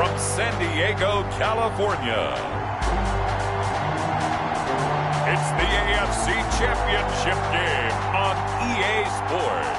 from San Diego, California. It's the AFC Championship game on EA Sports.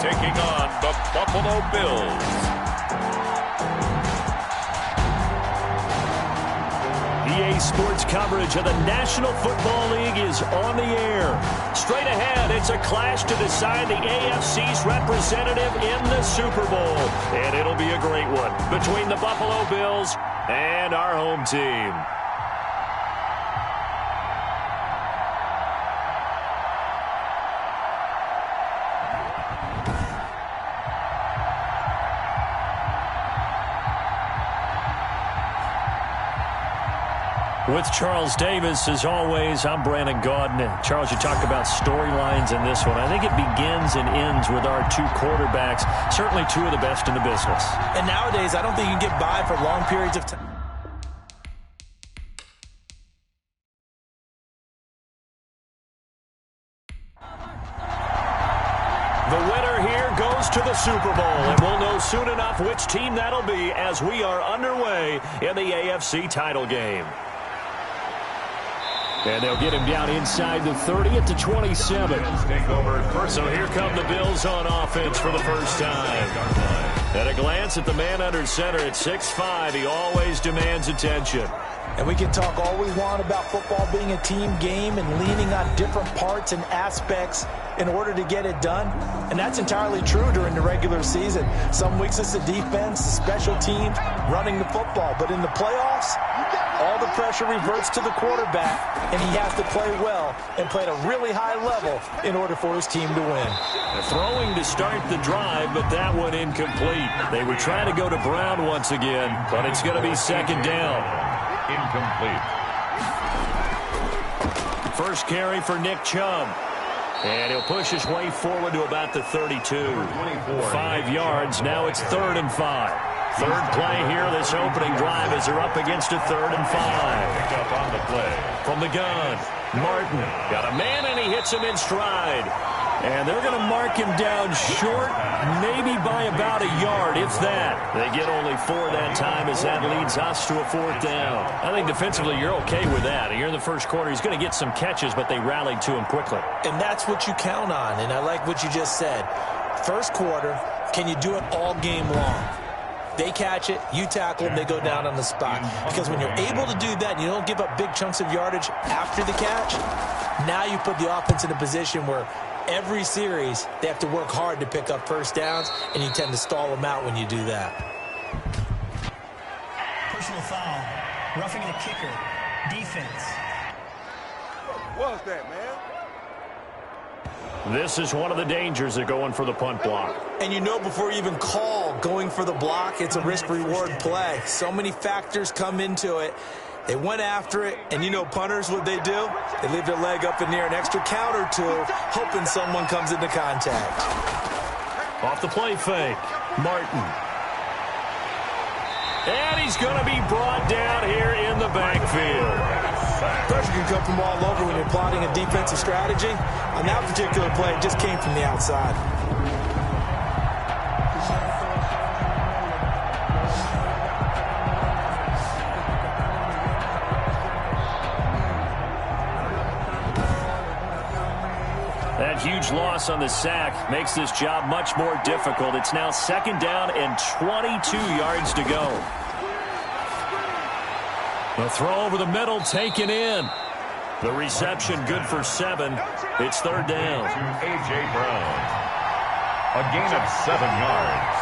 Taking on the Buffalo Bills. EA Sports coverage of the National Football League is on the air. Straight ahead, it's a clash to decide the AFC's representative in the Super Bowl. And it'll be a great one between the Buffalo Bills and our home team. With Charles Davis, as always, I'm Brandon Gaudin. Charles, you talked about storylines in this one. I think it begins and ends with our two quarterbacks, certainly two of the best in the business. And nowadays, I don't think you can get by for long periods of time. The winner here goes to the Super Bowl, and we'll know soon enough which team that'll be as we are underway in the AFC title game. And they'll get him down inside the 30 at the 27. So here come the Bills on offense for the first time. At a glance at the man under center at 6'5", he always demands attention. And we can talk all we want about football being a team game and leaning on different parts and aspects in order to get it done. And that's entirely true during the regular season. Some weeks it's the defense, the special teams, running the football. But in the playoffs, all the pressure reverts to the quarterback, and he has to play well and play at a really high level in order for his team to win. Throwing to start the drive, but that one incomplete. They were trying to go to Brown once again, but it's going to be second down. Incomplete. First carry for Nick Chubb. And he'll push his way forward to about the 32. 5 yards. Now it's 3rd and 5. Third play here, this opening drive, as they're up against a 3rd and 5. Picked up on the play. From the gun, Martin got a man, and he hits him in stride. And they're going to mark him down short, maybe by about a yard, if that. They get only 4 that time, as that leads us to a 4th down. I think defensively you're okay with that. Here in the first quarter, he's going to get some catches, but they rallied to him quickly. And that's what you count on, and I like what you just said. First quarter, can you do it all game long? They catch it, you tackle them, they go down on the spot. Because when you're able to do that and you don't give up big chunks of yardage after the catch, now you put the offense in a position where every series they have to work hard to pick up first downs, and you tend to stall them out when you do that. Personal foul, roughing the kicker, defense. What was that, man? This is one of the dangers of going for the punt block. And you know before you even call going for the block, it's a risk-reward play. So many factors come into it. They went after it, and you know punters, what they do? They leave their leg up in the air an extra count or two, hoping someone comes into contact. Off the play fake, Martin. And he's going to be brought down here in the backfield. Pressure can come from all over when you're plotting a defensive strategy. On that particular play, it just came from the outside. That huge loss on the sack makes this job much more difficult. It's now 2nd down and 22 yards to go. The throw over the middle taken in. The reception good for 7. It's 3rd down. To A.J. Brown. A gain of 7 yards.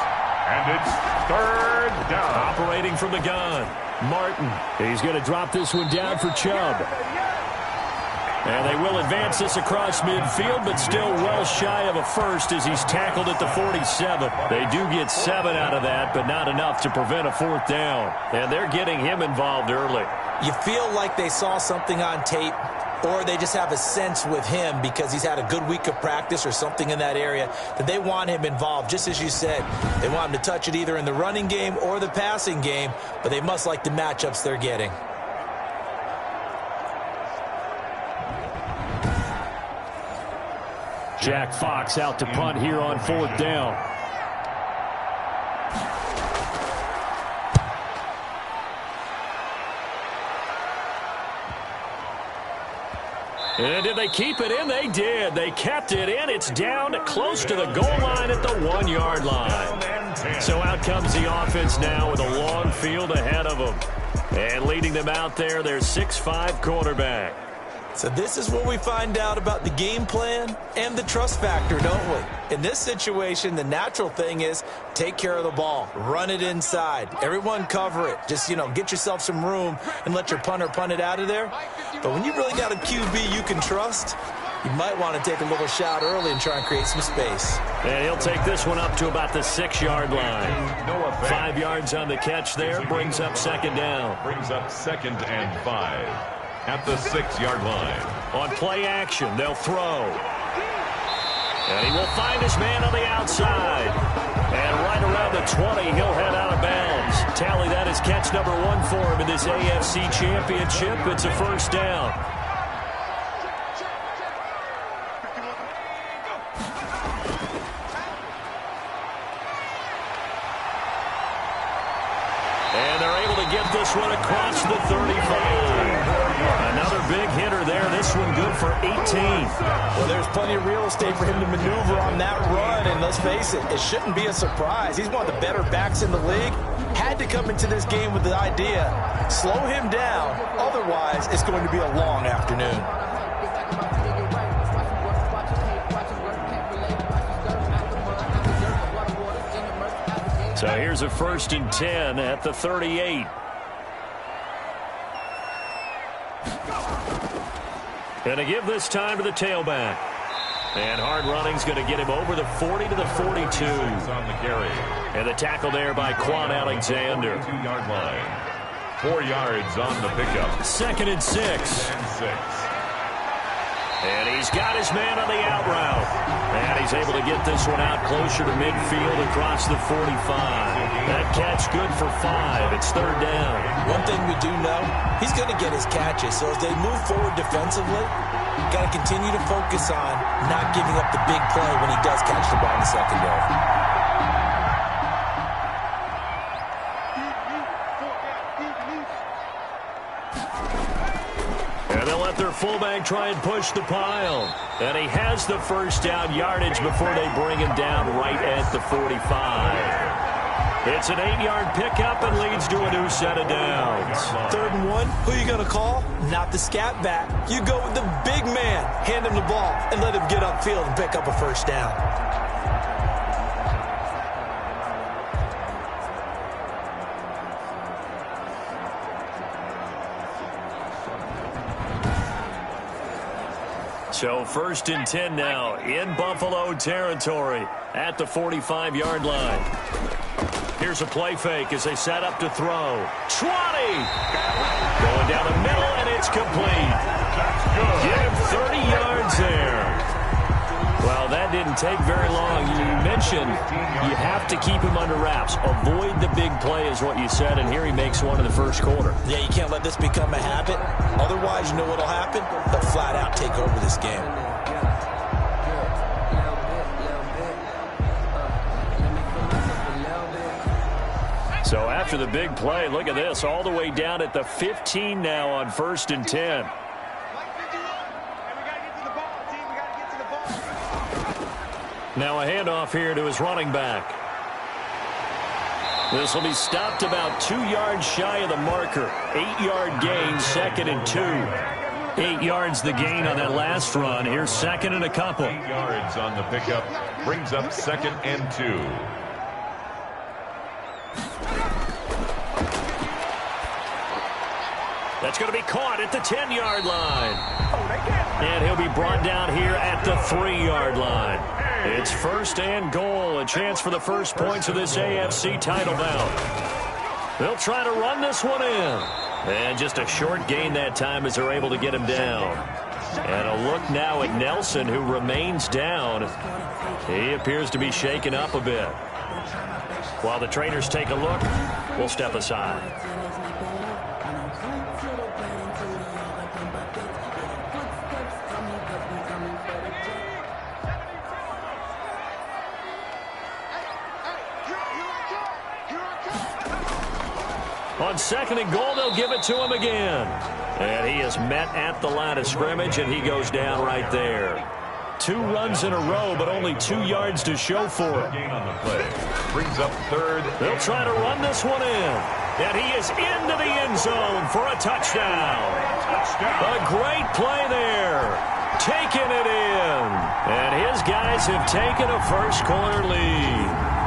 And it's 3rd down. Operating from the gun, Martin. He's going to drop this one down for Chubb. And they will advance this across midfield, but still well shy of a first as he's tackled at the 47. They do get 7 out of that, but not enough to prevent a 4th down. And they're getting him involved early. You feel like they saw something on tape or they just have a sense with him because he's had a good week of practice or something in that area that they want him involved. Just as you said, they want him to touch it either in the running game or the passing game, but they must like the matchups they're getting. Jack Fox out to punt here on 4th down. And did they keep it in? They did. They kept it in. It's down close to the goal line at the 1-yard line. So out comes the offense now with a long field ahead of them. And leading them out there, their 6'5" quarterback. So this is what we find out about the game plan and the trust factor, don't we? In this situation, the natural thing is take care of the ball, run it inside. Everyone cover it. Just, get yourself some room and let your punter punt it out of there. But when you really got a QB you can trust, you might want to take a little shot early and try and create some space. And he'll take this one up to about the 6-yard line. 5 yards on the catch there, brings up 2nd down. Brings up 2nd and 5. At the 6-yard line. On play action, they'll throw. And he will find his man on the outside. And right around the 20, he'll head out of bounds. Tally, that is catch number 1 for him in this AFC Championship. It's a 1st down. And they're able to get this one across the 35. Another big hitter there. This one good for 18. Well, there's plenty of real estate for him to maneuver on that run. And let's face it, it shouldn't be a surprise. He's one of the better backs in the league. Had to come into this game with the idea, slow him down. Otherwise, it's going to be a long afternoon. So here's a 1st and 10 at the 38. Going to give this time to the tailback. And hard running's going to get him over the 40 to the 42. On the carry. And the tackle there by Quan Alexander. 2-yard line. 4 yards on the pickup. 2nd and 6. And he's got his man on the out route. And he's able to get this one out closer to midfield across the 45. That catch good for 5. It's 3rd down. One thing we do know, he's going to get his catches. So as they move forward defensively, you got to continue to focus on not giving up the big play when he does catch the ball in the secondary. Their fullback try and push the pile. And he has the 1st down yardage before they bring him down right at the 45. It's an 8-yard pickup and leads to a new set of downs. 3rd and 1, who are you going to call? Not the scat back. You go with the big man. Hand him the ball and let him get upfield and pick up a 1st down. So 1st and 10 now in Buffalo territory at the 45-yard line. Here's a play fake as they set up to throw. 20! Going down the middle, and it's complete. Give him 30 yards there. Well, that didn't take very long. You mentioned you have to keep him under wraps. Avoid the big play is what you said, and here he makes one in the 1st quarter. Yeah, you can't let this become a habit. Otherwise, you know what'll happen? They'll flat out take over this game. So after the big play, look at this, all the way down at the 15 now on 1st and 10. Now a handoff here to his running back. This will be stopped about 2 yards shy of the marker. 8-yard gain, 2nd and 2. 8 yards the gain on that last run. Here's 2nd and a couple. 8 yards on the pickup. Brings up 2nd and 2. That's going to be caught at the 10-yard line. And he'll be brought down here at the 3-yard line. It's 1st and goal, a chance for the first points of this AFC title bout. They'll try to run this one in. And just a short gain that time as they're able to get him down. And a look now at Nelson, who remains down. He appears to be shaken up a bit. While the trainers take a look, we'll step aside. On 2nd and goal, they'll give it to him again. And he is met at the line of scrimmage, and he goes down right there. 2 runs in a row, but only 2 yards to show for it. Gain on the play. Brings up 3rd. They'll try to run this one in. And he is into the end zone for a touchdown. A great play there. Taking it in. And his guys have taken a first-quarter lead.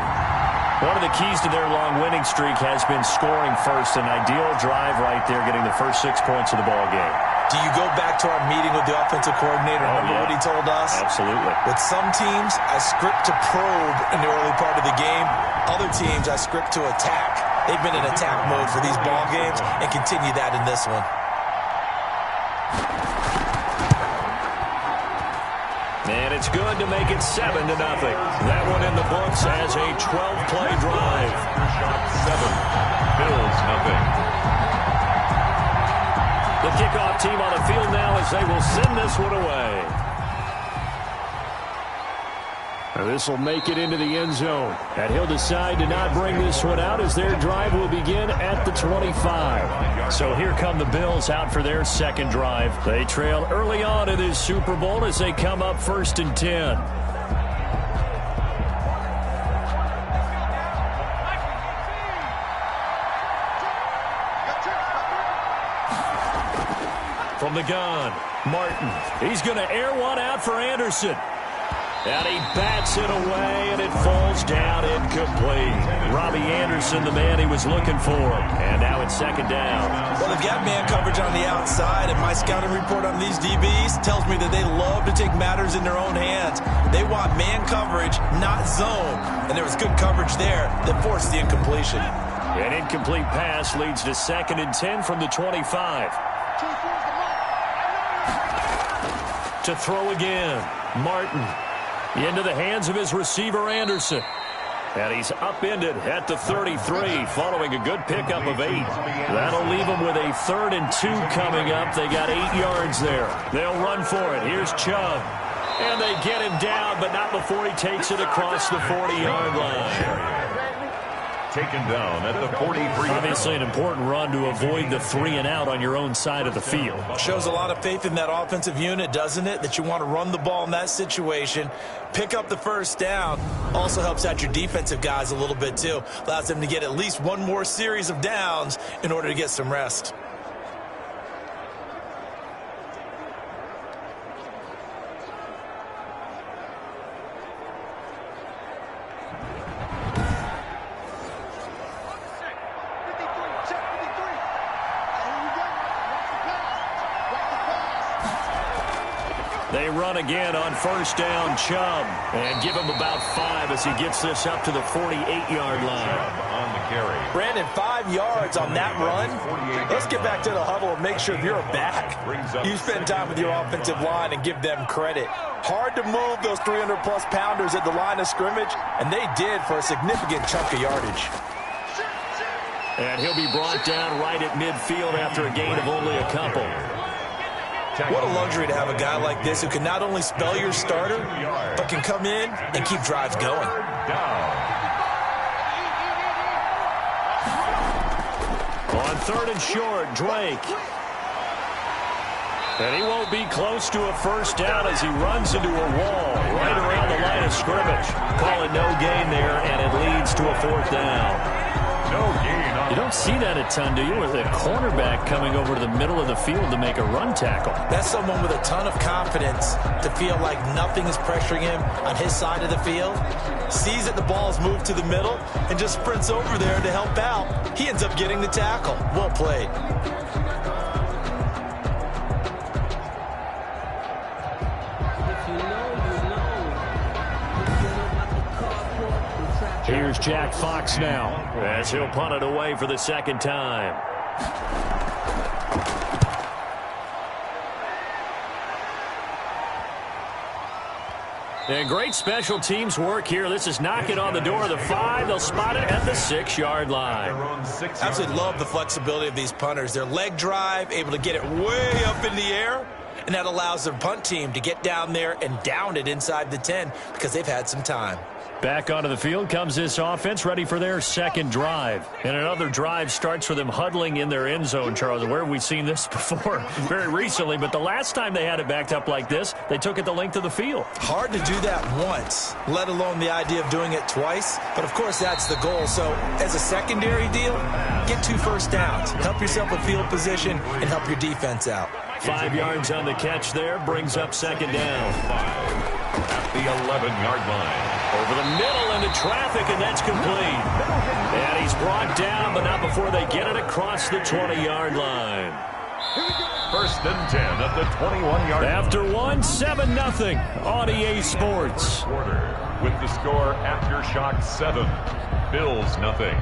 One of the keys to their long winning streak has been scoring first. An ideal drive right there, getting the first 6 points of the ball game. Do you go back to our meeting with the offensive coordinator? Remember what he told us? Absolutely. With some teams, I script to probe in the early part of the game. Other teams, I script to attack. They've been in attack mode for these ball games and continue that in this one. And it's good to make it 7-0. That one in the books as a 12-play drive. Aftershocks 7. Bills nothing. The kickoff team on the field now as they will send this one away. This will make it into the end zone. And he'll decide to not bring this one out as their drive will begin at the 25. So here come the Bills out for their second drive. They trail early on in this Super Bowl as they come up 1st and 10. From the gun, Martin. He's going to air one out for Anderson. And he bats it away, and it falls down incomplete. Robbie Anderson, the man he was looking for. And now it's 2nd down. Well, they've got man coverage on the outside, and my scouting report on these DBs tells me that they love to take matters in their own hands. They want man coverage, not zone. And there was good coverage there that forced the incompletion. An incomplete pass leads to 2nd and 10 from the 25. To throw again, Martin. Into the hands of his receiver, Anderson. And he's upended at the 33, following a good pickup of 8. That'll leave them with a 3rd and 2 coming up. They got 8 yards there. They'll run for it. Here's Chubb. And they get him down, but not before he takes it across the 40-yard line. Taken down at the 43. Obviously an important run to avoid the 3-and-out on your own side of the field. Shows a lot of faith in that offensive unit, doesn't it? That you want to run the ball in that situation. Pick up the 1st down. Also helps out your defensive guys a little bit, too. Allows them to get at least one more series of downs in order to get some rest. They run again on 1st down, Chubb, and give him about 5 as he gets this up to the 48-yard line. On the carry. Brandon, 5 yards on that run. Let's get back to the huddle and make sure you're back. You spend time with your offensive line and give them credit. Hard to move those 300-plus pounders at the line of scrimmage, and they did for a significant chunk of yardage. And he'll be brought down right at midfield after a gain of only a couple. What a luxury to have a guy like this who can not only spell your starter, but can come in and keep drives going. On 3rd and short, Drake. And he won't be close to a 1st down as he runs into a wall right around the line of scrimmage. Call it no gain there, and it leads to a 4th down. No gain on. You don't see that a ton, do you? With a cornerback coming over to the middle of the field to make a run tackle. That's someone with a ton of confidence to feel like nothing is pressuring him on his side of the field. Sees that the ball is moved to the middle and just sprints over there to help out. He ends up getting the tackle. Well played. Here's Jack Fox now as he'll punt it away for the 2nd time. And great special teams work here. This is knocking on the door of the 5. They'll spot it at the 6-yard line. Absolutely love the flexibility of these punters. Their leg drive, able to get it way up in the air, and that allows their punt team to get down there and down it inside the 10 because they've had some time. Back onto the field comes this offense, ready for their second drive. And another drive starts with them huddling in their end zone, Charles. Where have we seen this before? Very recently, but the last time they had it backed up like this, they took it the length of the field. Hard to do that once, let alone the idea of doing it twice. But, of course, that's the goal. So, as a secondary deal, get 2 first downs. Help yourself with field position and help your defense out. 5 yards on the catch there, brings up second down. At the 11-yard line. Over the middle into traffic, and that's complete. And he's brought down, but not before they get it across the 20-yard line. First and 10 at the 21-yard line. After 7-0 on EA Sports. Quarter with the score Aftershocks 7, Bills 0.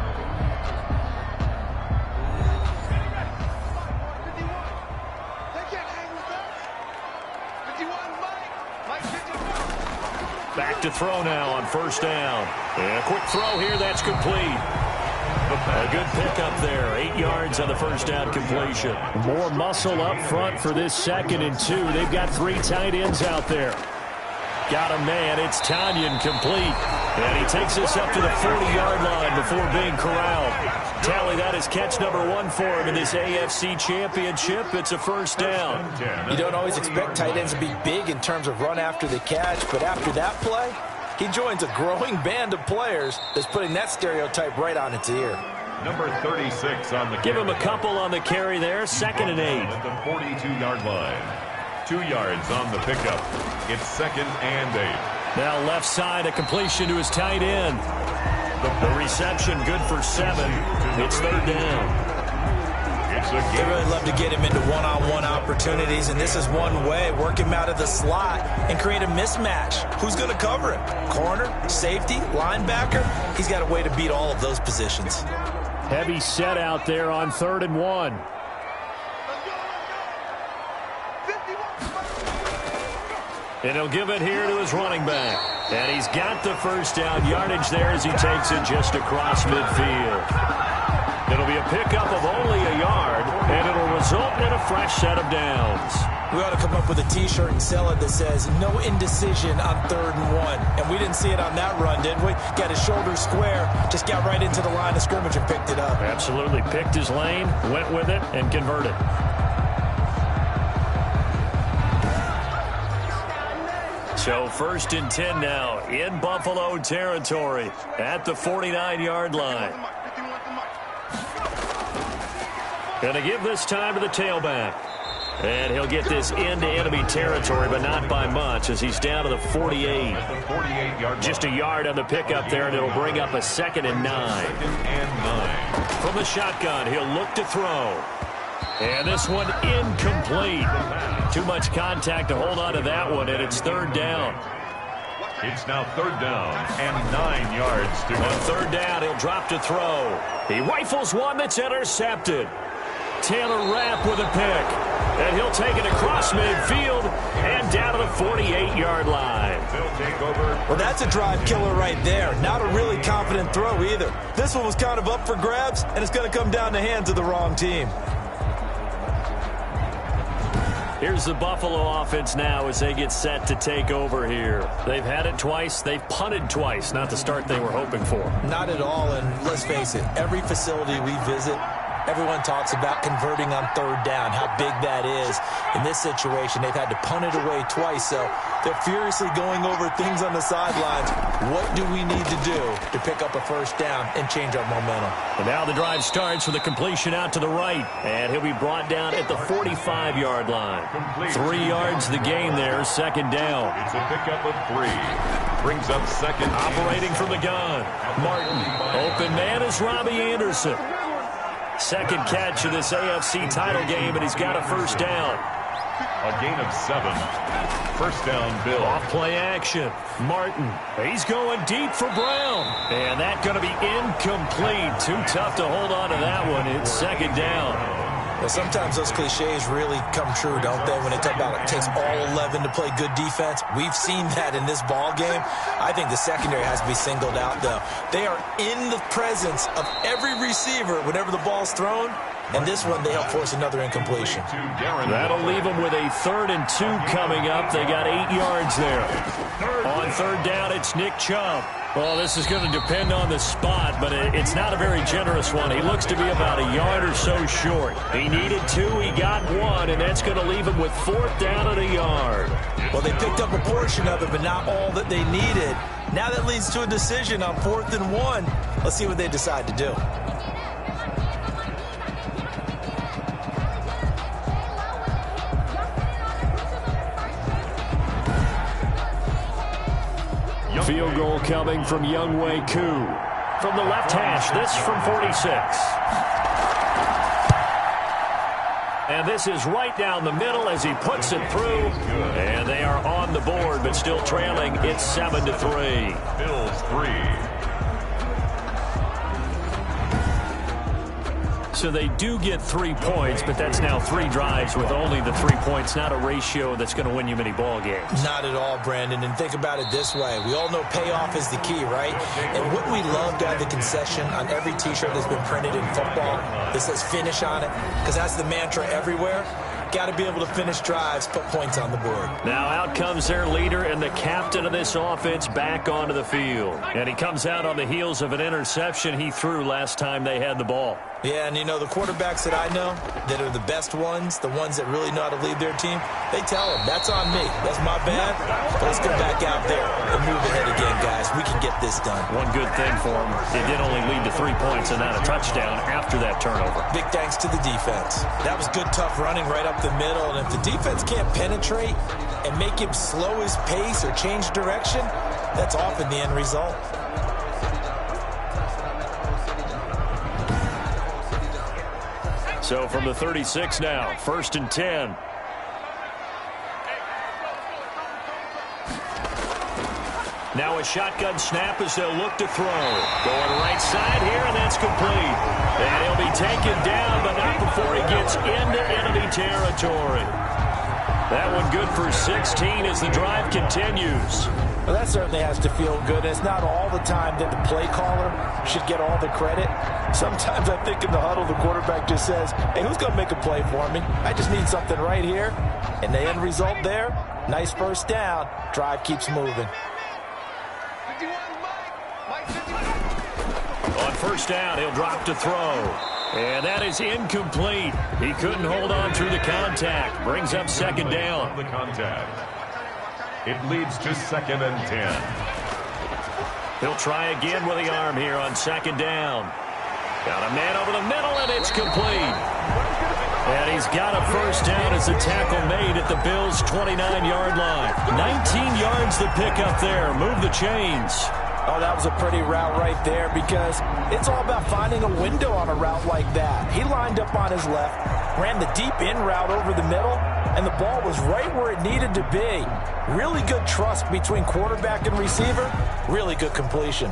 Back to throw now on first down. And a quick throw here, that's complete. A good pickup there. 8 yards on the first down completion. More muscle up front for this 2nd and 2. They've got 3 tight ends out there. Got a man. It's Tanyan complete. And he takes us up to the 40-yard line before being corralled. Tally, that is catch number 1 for him in this AFC Championship. It's a first down. You don't always expect tight ends to be big in terms of run after the catch, but after that play, he joins a growing band of players that's putting that stereotype right on its ear. Number 36 on the carry. Give him a couple on the carry there. 2nd and 8. At the 42-yard line. 2 yards on the pickup. It's 2nd and 8. Now left side, a completion to his tight end. The reception good for 7. It's 3rd down. It's a They really love to get him into one-on-one opportunities, and this is one way. Work him out of the slot and create a mismatch. Who's going to cover him? Corner, safety, linebacker? He's got a way to beat all of those positions. Heavy set out there on 3rd and 1. And he'll give it here to his running back. And he's got the first down yardage there as he takes it just across midfield. It'll be a pickup of only a yard, and it'll result in a fresh set of downs. We ought to come up with a T-shirt and sell it that says, no indecision on 3rd and 1. And we didn't see it on that run, did we? Got his shoulder square, just got right into the line of scrimmage and picked it up. Absolutely. Picked his lane, went with it, and converted. So 1st and 10 now in Buffalo territory at the 49-yard line. Going to give this time to the tailback. And he'll get this into enemy territory, but not by much as he's down to the 48. Just a yard on the pickup there, and it'll bring up a 2nd and 9. From the shotgun, he'll look to throw. And this one incomplete. Too much contact to hold on to that one, and it's 3rd down. It's now 3rd down and 9 yards to go. On 3rd down, he'll drop to throw. He rifles one that's intercepted. Taylor Rapp with a pick. And he'll take it across midfield and down to the 48-yard line. They'll take over. Well, that's a drive killer right there. Not a really confident throw either. This one was kind of up for grabs, and it's going to come down the hands of the wrong team. Here's the Buffalo offense now as they get set to take over here. They've had it twice. They've punted twice. Not the start they were hoping for. Not at all, and let's face it, every facility we visit, everyone talks about converting on 3rd down, how big that is. In this situation, they've had to punt it away twice, so they're furiously going over things on the sidelines. What do we need to do to pick up a first down and change our momentum? And now the drive starts with a completion out to the right, and he'll be brought down at the 45-yard line. 3 yards the gain there, 2nd down. It's a pickup of 3. Brings up 2nd. Operating from the gun, Martin. Open man is Robbie Anderson. 2nd catch of this AFC title game, and he's got a first down. A gain of 7. First down, Bill. Off play action. Martin. He's going deep for Brown. And that's going to be incomplete. Too tough to hold on to that one. It's 2nd down. Well, sometimes those cliches really come true, don't they, when they talk about it takes all 11 to play good defense. We've seen that in this ball game. I think the secondary has to be singled out, though. They are in the presence of every receiver whenever the ball's thrown, and this one they help force another incompletion. That'll leave them with a 3rd and 2 coming up. They got 8 yards there. On 3rd down, it's Nick Chubb. Well, this is going to depend on the spot, but it's not a very generous one. He looks to be about a yard or so short. He needed 2, he got 1, and that's going to leave him with 4th down at a yard. Well, they picked up a portion of it, but not all that they needed. Now that leads to a decision on 4th and 1. Let's see what they decide to do. Field goal coming from Younghoe Koo. From the left hash, this from 46. And this is right down the middle as he puts it through. And they are on the board, but still trailing. It's 7-3. Bills 3. So they do get 3 points, but that's now 3 drives with only the 3 points, not a ratio that's going to win you many ball games. Not at all, Brandon. And think about it this way. We all know payoff is the key, right? And wouldn't we love to have the concession on every T-shirt that's been printed in football that says finish on it? Because that's the mantra everywhere. Got to be able to finish drives, put points on the board. Now out comes their leader and the captain of this offense back onto the field. And he comes out on the heels of an interception he threw last time they had the ball. Yeah, and you know, the quarterbacks that I know that are the best ones, the ones that really know how to lead their team, they tell them, that's on me. That's my bad. But let's go back out there and move ahead again, guys. We can get this done. One good thing for them, they did only lead to 3 points and not a touchdown after that turnover. Big thanks to the defense. That was good, tough running right up the middle. And if the defense can't penetrate and make him slow his pace or change direction, that's often the end result. So from the 36 now, 1st and 10. Now a shotgun snap as they'll look to throw. Going right side here, and that's complete. And he'll be taken down, but not before he gets into enemy territory. That one good for 16 as the drive continues. Well, that certainly has to feel good. It's not all the time that the play caller should get all the credit. Sometimes I think in the huddle, the quarterback just says, hey, who's going to make a play for me? I just need something right here. And the end result there, nice 1st down. Drive keeps moving. On 1st down, he'll drop to throw. And that is incomplete. He couldn't hold on through the contact. Brings up 2nd down. The contact. It leads to 2nd and 10. He'll try again with the arm here on 2nd down. Got a man over the middle, and it's complete. And he's got a 1st down as the tackle made at the Bills' 29-yard line. 19 yards the pickup there. Move the chains. Oh, that was a pretty route right there because it's all about finding a window on a route like that. He lined up on his left, ran the deep in route over the middle, and the ball was right where it needed to be. Really good trust between quarterback and receiver. Really good completion.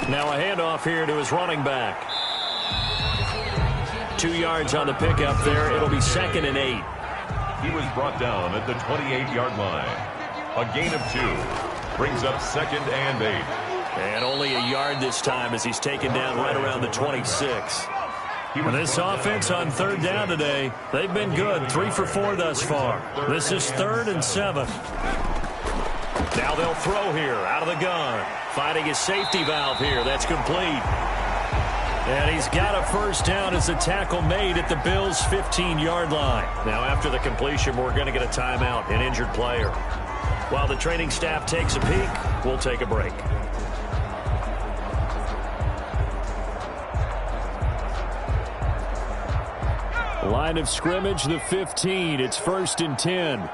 Now a handoff here to his running back. 2 yards on the pickup there. It'll be 2nd and 8. He was brought down at the 28-yard line. A gain of 2. Brings up 2nd and 8. And only a yard this time as he's taken down right around the 26. This offense on 3rd down today, they've been good. 3 for 4 thus far. This is 3rd and 7. Now they'll throw here out of the gun. Finding his safety valve here. That's complete. And he's got a 1st down as the tackle made at the Bills' 15-yard line. Now after the completion, we're going to get a timeout, an injured player. While the training staff takes a peek, we'll take a break. Line of scrimmage, the 15. It's 1st and 10.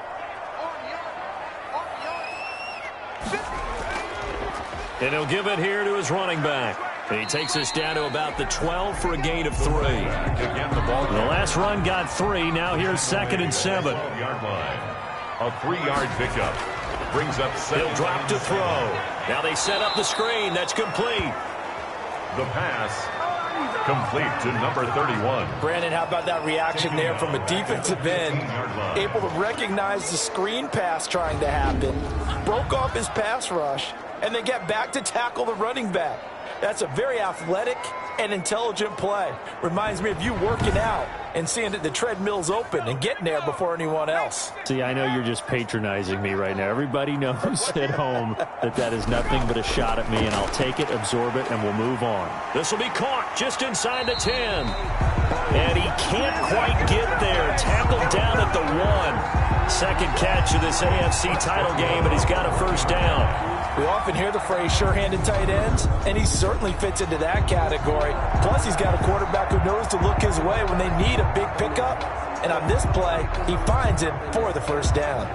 And he'll give it here to his running back. And he takes us down to about the 12 for a gain of 3. Again, the last run got 3. Now here's 2nd and 7. A 3-yard pickup. brings up second. He'll drop to throw. Now they set up the screen. That's complete. The pass complete to number 31. Brandon, how about that reaction there from a defensive end? Able to recognize the screen pass trying to happen, broke off his pass rush, and then get back to tackle the running back. That's a very athletic and intelligent play. Reminds me of you working out and seeing that the treadmill's open and getting there before anyone else. See, I know you're just patronizing me right now. Everybody knows at home that is nothing but a shot at me, and I'll take it, absorb it, and we'll move on. This will be caught just inside the 10. And he can't quite get there. Tackled down at the 1. Second catch of this AFC title game, and he's got a first down. We often hear the phrase sure-handed tight ends, and he certainly fits into that category. Plus, he's got a quarterback who knows to look his way when they need a big pickup. And on this play, he finds him for the first down.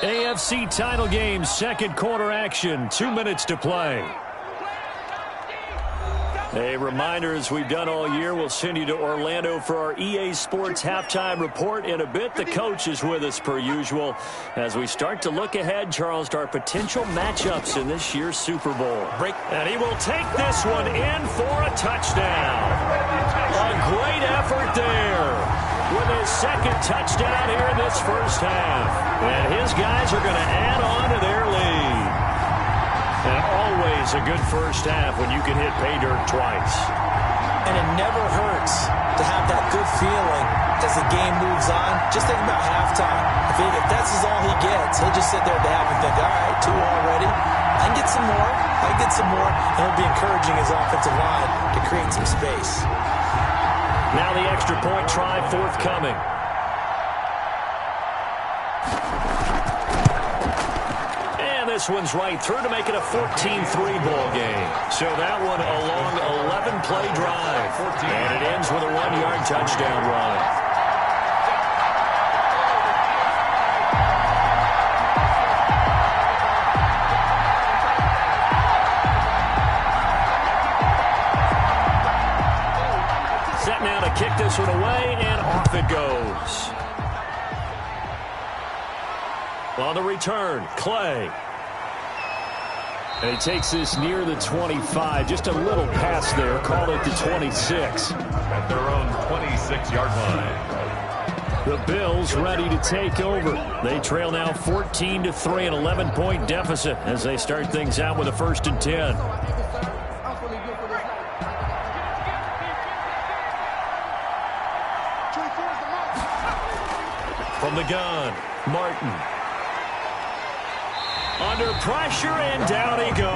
AFC title game, second quarter action, 2 minutes to play. A reminder, as we've done all year, we'll send you to Orlando for our EA Sports halftime report in a bit. The coach is with us per usual as we start to look ahead, Charles, to our potential matchups in this year's Super Bowl. And he will take this one in for a touchdown. A great effort there with his second touchdown here in this first half. And his guys are going to add on to their lead. And always a good first half when you can hit pay dirt twice. And it never hurts to have that good feeling as the game moves on. Just think about halftime. If that's all he gets, he'll just sit there at the half and think, all right, 2 already. I can get some more. I can get some more. And he'll be encouraging his offensive line to create some space. Now the extra point try forthcoming. This one's right through to make it a 14-3 ball game. So that one a long 11-play drive. And it ends with a 1-yard touchdown run. Set now to kick this one away, and off it goes. On the return, Clay. And he takes this near the 25. Just a little pass there. Call it the 26. At their own 26-yard line. The Bills ready to take over. They trail now 14-3, an 11-point deficit as they start things out with a 1st and 10. From the gun, Martin. Under pressure, and down he goes. A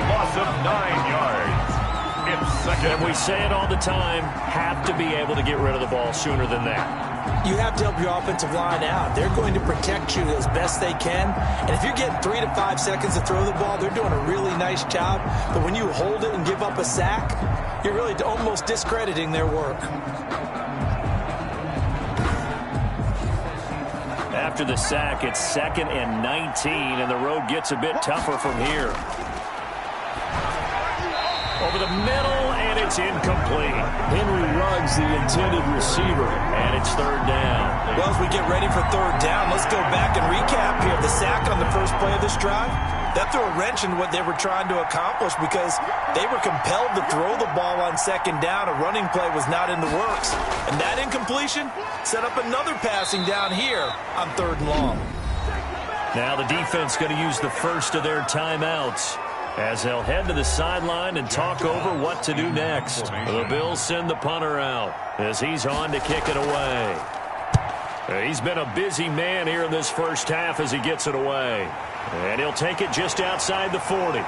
loss of 9 yards. It's second. And we say it all the time, have to be able to get rid of the ball sooner than that. You have to help your offensive line out. They're going to protect you as best they can. And if you're getting 3 to 5 seconds to throw the ball, they're doing a really nice job. But when you hold it and give up a sack, you're really almost discrediting their work. After the sack, it's 2nd and 19, and the road gets a bit tougher from here. Over the middle, and it's incomplete. Henry Ruggs, the intended receiver, and it's 3rd down. Well, as we get ready for 3rd down, let's go back and recap here. The sack on the first play of this drive, that threw a wrench in what they were trying to accomplish because they were compelled to throw the ball on 2nd down. A running play was not in the works. And that incompletion set up another passing down here on 3rd and long. Now the defense going to use the first of their timeouts as they'll head to the sideline and talk over what to do next. The Bills send the punter out as he's on to kick it away. He's been a busy man here in this first half as he gets it away. And he'll take it just outside the 40.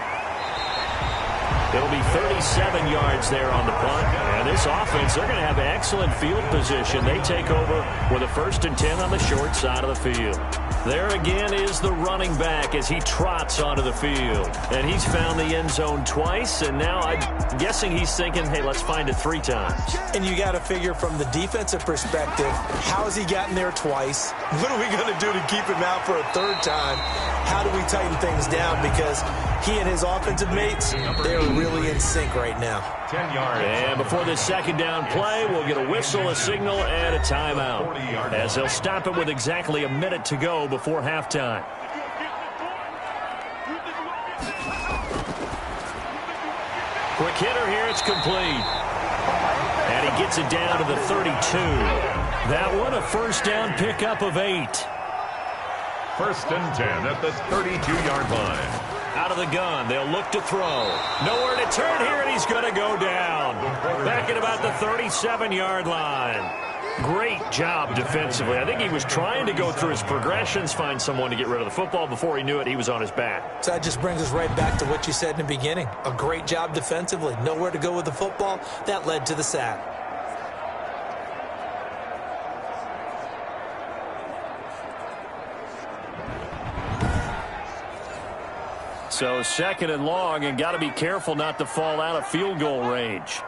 It'll be 37 yards there on the punt. And this offense, they're going to have excellent field position. They take over with a 1st and 10 on the short side of the field. There again is the running back as he trots onto the field. And he's found the end zone twice, and now I'm guessing he's thinking, hey, let's find it 3 times. And you got to figure from the defensive perspective, how has he gotten there twice? What are we going to do to keep him out for a 3rd time? How do we tighten things down? Because he and his offensive mates, they're really in sync right now. 10 yards. And before this 2nd down play, we'll get a whistle, a signal, and a timeout. As they'll stop it with exactly a minute to go before halftime. Quick hitter here, it's complete. And he gets it down to the 32. That one, a 1st down pickup of 8. 1st and 10 at the 32-yard line. Out of the gun, they'll look to throw. Nowhere to turn here, and he's going to go down. Back at about the 37-yard line. Great job defensively. I think he was trying to go through his progressions, find someone to get rid of the football. Before he knew it, he was on his back. So that just brings us right back to what you said in the beginning. A great job defensively. Nowhere to go with the football. That led to the sack. So 2nd and long, and got to be careful not to fall out of field goal range.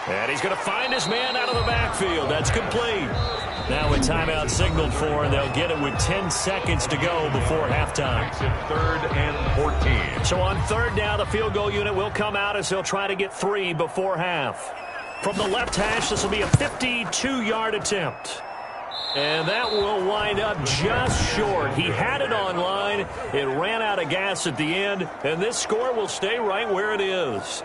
And he's going to find his man out of the backfield. That's complete. Now a timeout signaled for, and they'll get it with 10 seconds to go before halftime. 3rd and 14. So on 3rd down, the field goal unit will come out as they'll try to get 3 before half. From the left hash, this will be a 52-yard attempt. And that will wind up just short. He had it on line. It ran out of gas at the end, and this score will stay right where it is.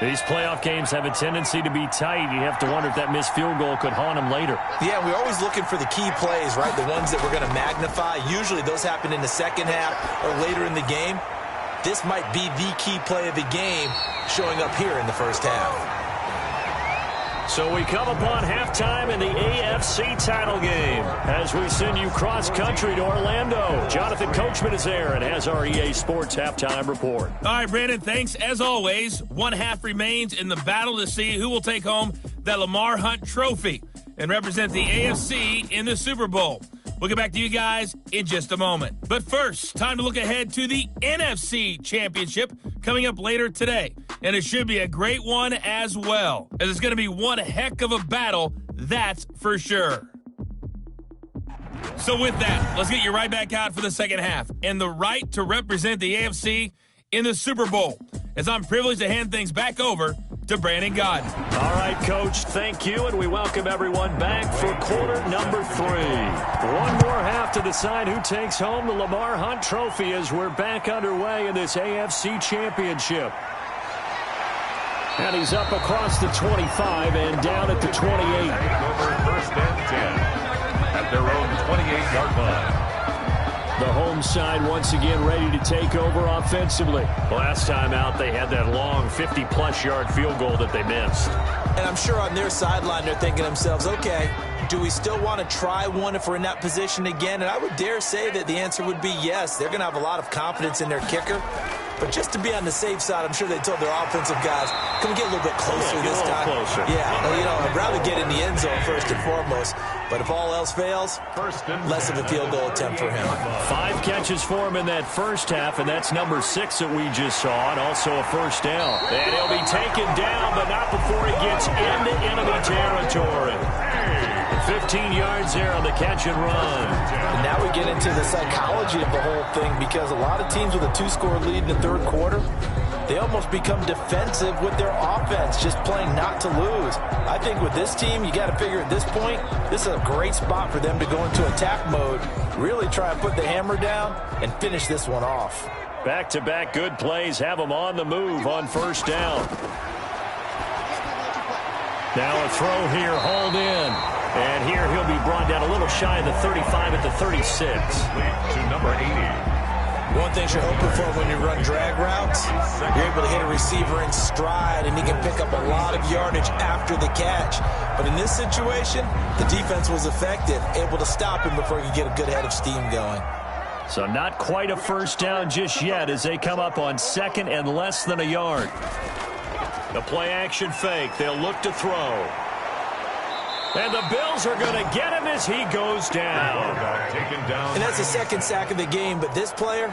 These playoff games have a tendency to be tight. You have to wonder if that missed field goal could haunt him later. Yeah, we're always looking for the key plays, right? The ones that we're going to magnify. Usually those happen in the 2nd half or later in the game. This might be the key play of the game showing up here in the 1st half. So we come upon halftime in the AFC title game as we send you cross-country to Orlando. Jonathan Coachman is there and has our EA Sports halftime report. All right, Brandon, thanks. As always, 1 half remains in the battle to see who will take home that Lamar Hunt trophy and represent the AFC in the Super Bowl. We'll get back to you guys in just a moment. But first, time to look ahead to the NFC Championship coming up later today. And it should be a great one as well, as it's going to be one heck of a battle, that's for sure. So with that, let's get you right back out for the 2nd half and the right to represent the AFC in the Super Bowl, as I'm privileged to hand things back over to Brandon Godden. All right, Coach, thank you, and we welcome everyone back for quarter number 3. One more half to decide who takes home the Lamar Hunt Trophy as we're back underway in this AFC Championship. And he's up across the 25 and down at the 28. Over 1st and 10 at their own 28-yard line. The home side once again ready to take over offensively. Last time out, they had that long 50-plus yard field goal that they missed. And I'm sure on their sideline they're thinking to themselves, okay, do we still want to try one if we're in that position again? And I would dare say that the answer would be yes. They're going to have a lot of confidence in their kicker. But just to be on the safe side, I'm sure they told their offensive guys, can we get a little bit closer this time? Closer. Yeah, well, you know, I'd rather get in the end zone first and foremost. But if all else fails, less of a field goal attempt for him. 5 catches for him in that 1st half, and that's number 6 that we just saw, and also a 1st down. And he'll be taken down, but not before he gets into enemy territory. 15 yards there on the catch and run. And now we get into the psychology of the whole thing, because a lot of teams with a 2-score lead in the 3rd quarter, they almost become defensive with their offense, just playing not to lose. I think with this team, you got to figure at this point, this is a great spot for them to go into attack mode, really try and put the hammer down and finish this one off. Back-to-back good plays have them on the move on 1st down. Now a throw here, hauled in. And here he'll be brought down a little shy of the 35 at the 36. To number 80. One thing you're hoping for when you run drag routes, you're able to hit a receiver in stride, and he can pick up a lot of yardage after the catch. But in this situation, the defense was effective, able to stop him before he could get a good head of steam going. So not quite a first down just yet as they come up on second and less than a yard. The play action fake. They'll look to throw. And the Bills are going to get him as he goes down. And that's the second sack of the game, but this player,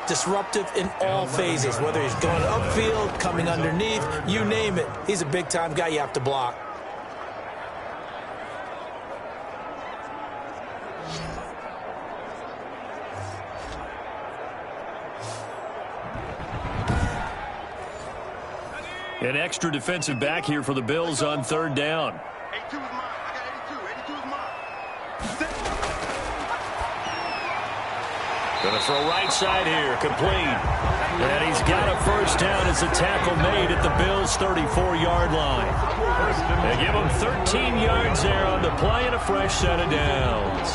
disruptive in all phases, whether he's going upfield, coming underneath, you name it. He's a big-time guy you have to block. An extra defensive back here for the Bills on third down. 82 is mine. I got 82. 82 is mine. Going to throw right side here, complete. And he's got a first down as a tackle made at the Bills' 34-yard line. They give him 13 yards there on the play and a fresh set of downs.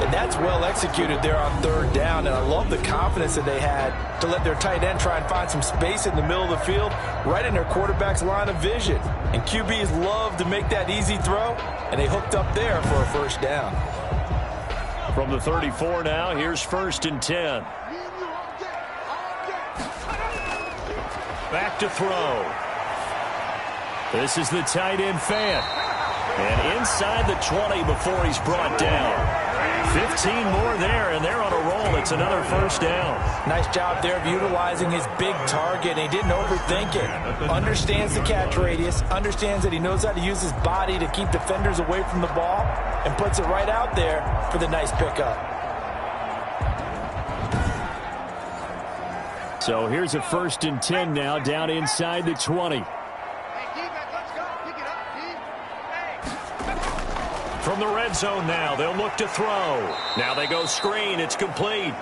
And that's well executed there on third down, and I love the confidence that they had to let their tight end try and find some space in the middle of the field, right in their quarterback's line of vision. And QBs love to make that easy throw, and they hooked up there for a first down. From the 34 now, here's 1st and 10. Back to throw. This is the tight end fan. And inside the 20 before he's brought down. 15 more there, and they're on a roll. It's another first down. Nice job there of utilizing his big target. He didn't overthink it. Understands the catch radius. Understands that he knows how to use his body to keep defenders away from the ball. And puts it right out there for the nice pickup. So here's a 1st and 10 now, down inside the 20. From the red zone now, they'll look to throw. Now they go screen. It's complete.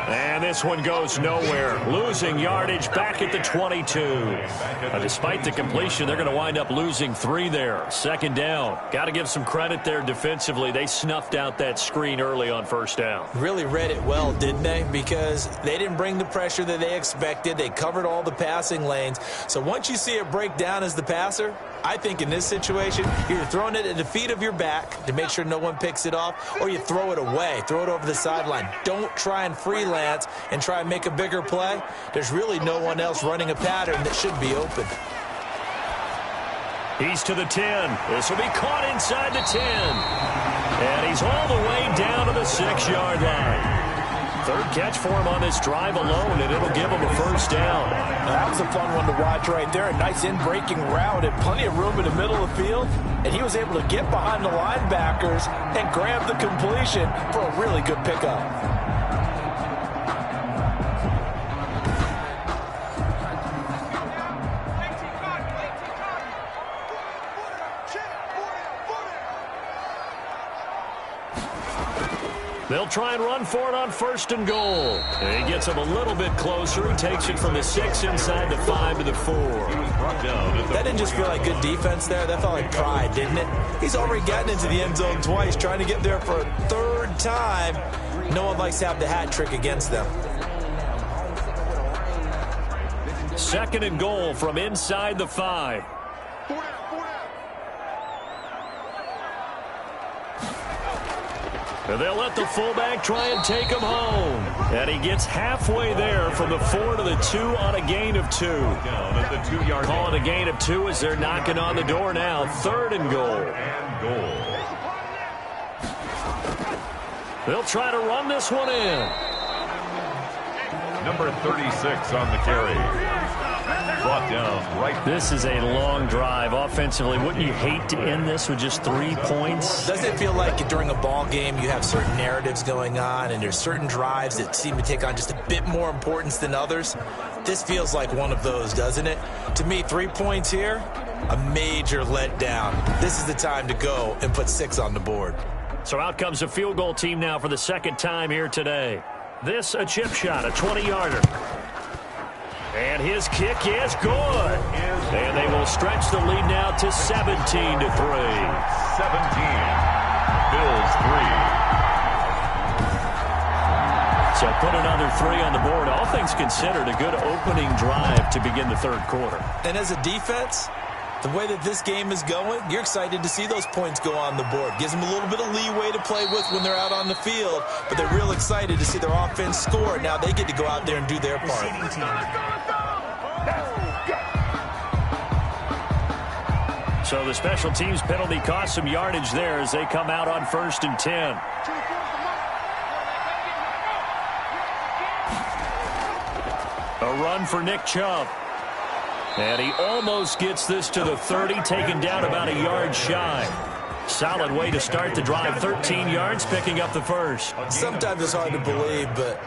And this one goes nowhere. Losing yardage back at the 22. Despite the completion, they're going to wind up losing 3 there. 2nd down. Got to give some credit there defensively. They snuffed out that screen early on 1st down. Really read it well, didn't they? Because they didn't bring the pressure that they expected. They covered all the passing lanes. So once you see it break down as the passer, I think in this situation, you're throwing it at the feet of your back to make sure no one picks it off, or you throw it away, throw it over the sideline. Don't try and freelance and try and make a bigger play. There's really no one else running a pattern that should be open. He's to the 10. This will be caught inside the 10. And he's all the way down to the 6-yard line. 3rd catch for him on this drive alone, and it'll give him a first down. That was a fun one to watch right there. A nice in-breaking route and plenty of room in the middle of the field. And he was able to get behind the linebackers and grab the completion for a really good pickup. They'll try and run for it on 1st and goal. And he gets him a little bit closer. He takes it from the 6 inside the 5 to the 4. That didn't just feel like good defense there. That felt like pride, didn't it? He's already gotten into the end zone twice, trying to get there for a 3rd time. No one likes to have the hat trick against them. 2nd and goal from inside the 5. And they'll let the fullback try and take him home. And he gets halfway there from the 4 to the 2 on a gain of 2. Calling a gain of 2 as they're knocking on the door now. 3rd and goal. They'll try to run this one in. Number 36 on the carry. Brought down right. This is a long drive offensively. Wouldn't you hate to end this with just 3 points? Doesn't it feel like during a ball game you have certain narratives going on and there's certain drives that seem to take on just a bit more importance than others? This feels like one of those, doesn't it? To me, 3 points here, a major letdown. This is the time to go and put 6 on the board. So out comes a field goal team now for the 2nd time here today. This a chip shot, a 20-yarder. And his kick is good. And they will stretch the lead now to 17 to 3. 17. Bills 3. So put another 3 on the board. All things considered, a good opening drive to begin the 3rd quarter. And as a defense, The way that this game is going, you're excited to see those points go on the board. Gives them a little bit of leeway to play with when they're out on the field, but they're real excited to see their offense score. Now they get to go out there and do their part. So the special teams penalty cost some yardage there as they come out on 1st and 10. A run for Nick Chubb. And he almost gets this to the 30, taken down about a yard shy. Solid way to start the drive. 13 yards, picking up the first. Sometimes it's hard to believe, but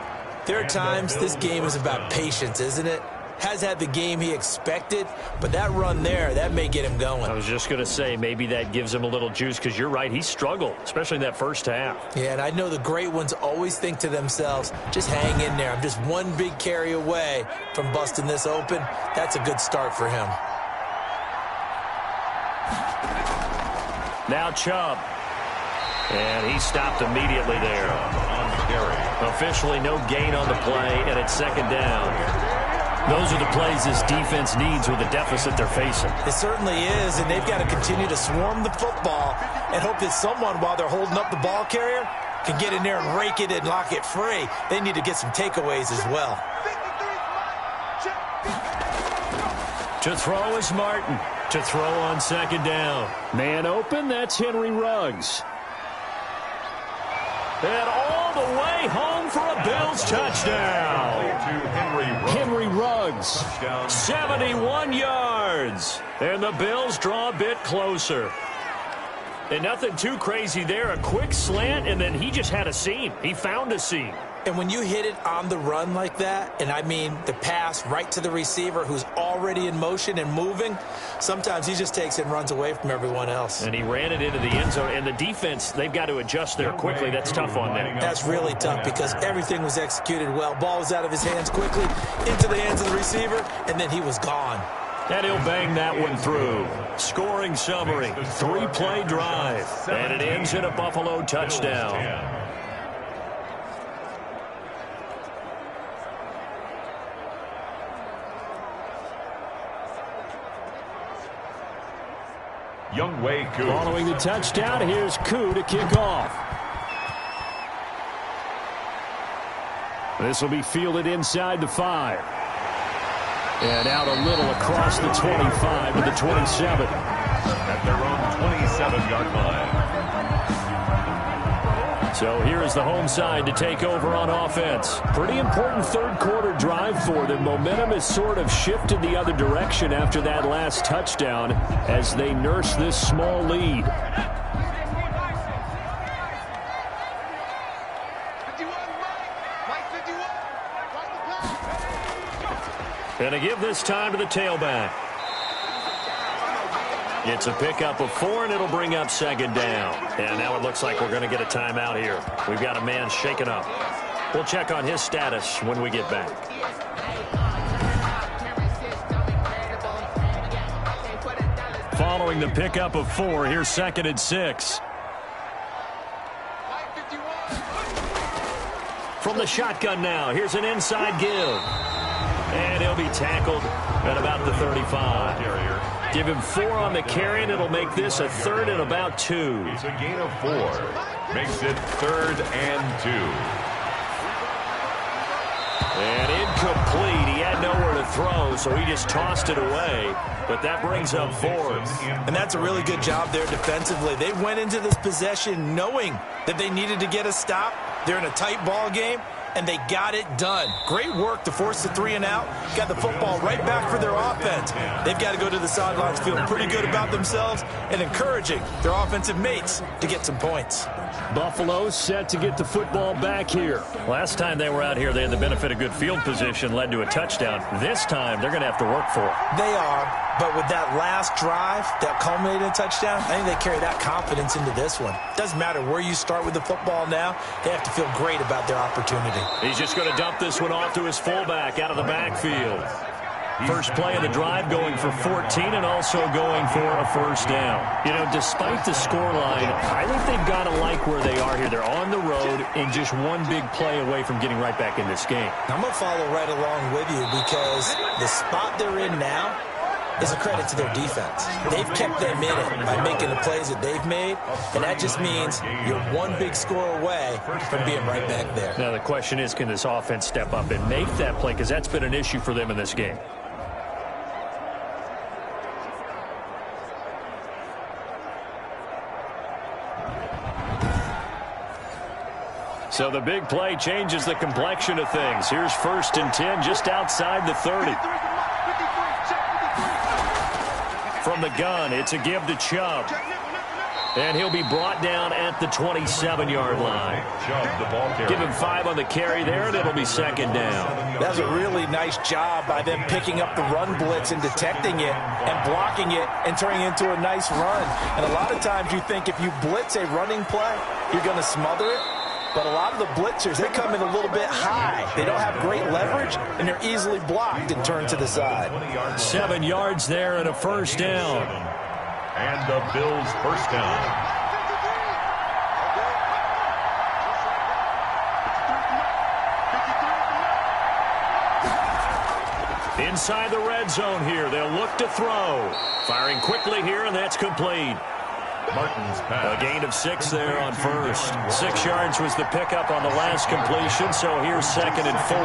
there are times this game is about patience, isn't it? Has had the game he expected, but that run there, that may get him going. I was just going to say, maybe that gives him a little juice, because you're right, he struggled, especially in that first half. Yeah, and I know the great ones always think to themselves, just hang in there. I'm just one big carry away from busting this open. That's a good start for him. Now Chubb. And he stopped immediately there. Officially no gain on the play, and it's 2nd down. Those are the plays this defense needs with the deficit they're facing. It certainly is, and they've got to continue to swarm the football and hope that someone, while they're holding up the ball carrier, can get in there and rake it and lock it free. They need to get some takeaways as well. To throw is Martin. To throw on 2nd down. Man open, that's Henry Ruggs. And all the way home for a Bills touchdown. Henry Ruggs, 71 yards. And the Bills draw a bit closer. And nothing too crazy there. A quick slant, and then he just had a seam. He found a seam. And when you hit it on the run like that, and I mean the pass right to the receiver who's already in motion and moving, sometimes he just takes it and runs away from everyone else. And he ran it into the end zone. And the defense, they've got to adjust there quickly. That's tough on them. That's really tough because everything was executed well. Ball was out of his hands quickly, into the hands of the receiver, and then he was gone. And he'll bang that one through. Scoring summary, 3-play drive. And it ends in a Buffalo touchdown. Younghoe Koo. Following the touchdown, here's Koo to kick off. This will be fielded inside the 5. And out a little across the 25 to the 27. At their own 27-yard line. So here is the home side to take over on offense. Pretty important third-quarter drive for them. Momentum has sort of shifted the other direction after that last touchdown as they nurse this small lead. And to give this time to the tailback. It's a pickup of 4, and it'll bring up 2nd down. And now it looks like we're going to get a timeout here. We've got a man shaken up. We'll check on his status when we get back. Following the pickup of 4, here's 2nd and 6. From the shotgun now, here's an inside give. And he'll be tackled at about the 35. Give him 4 on the carry, and it'll make this a 3rd and about 2. It's a gain of 4. Makes it 3rd and 2. And incomplete. He had nowhere to throw, so he just tossed it away. But that brings up 4th. And that's a really good job there defensively. They went into this possession knowing that they needed to get a stop. They're in a tight ball game, and they got it done. Great work to force the 3 and out. Got the football right back for their offense. They've got to go to the sidelines feeling pretty good about themselves and encouraging their offensive mates to get some points. Buffalo set to get the football back here. Last time they were out here, they had the benefit of good field position, led to a touchdown. This time, they're going to have to work for it. They are, but with that last drive that culminated in a touchdown, I think they carry that confidence into this one. Doesn't matter where you start with the football now, they have to feel great about their opportunity. He's just going to dump this one off to his fullback out of the backfield. First play of the drive going for 14 and also going for a 1st down. You know, despite the scoreline, I think they've got to like where they are here. They're on the road and just one big play away from getting right back in this game. I'm going to follow right along with you because the spot they're in now, is a credit to their defense. They've kept them in it by making the plays that they've made, and that just means you're one big score away from being right back there. Now the question is, can this offense step up and make that play? Because that's been an issue for them in this game. So the big play changes the complexion of things. Here's 1st and 10 just outside the 30. From the gun, it's a give to Chubb. And he'll be brought down at the 27-yard line. Give him 5 on the carry there, and it'll be 2nd down. That's a really nice job by them picking up the run blitz and detecting it and blocking it and turning it into a nice run. And a lot of times you think if you blitz a running play, you're going to smother it. But a lot of the blitzers, they come in a little bit high. They don't have great leverage, and they're easily blocked and turned to the side. 7 yards there and a 1st down. And the Bills' 1st down. Inside the red zone here. They'll look to throw. Firing quickly here, and that's complete. Martin's pass. A gain of 6 there on 1st. 6 yards was the pickup on the last completion, so here's 2nd and 4.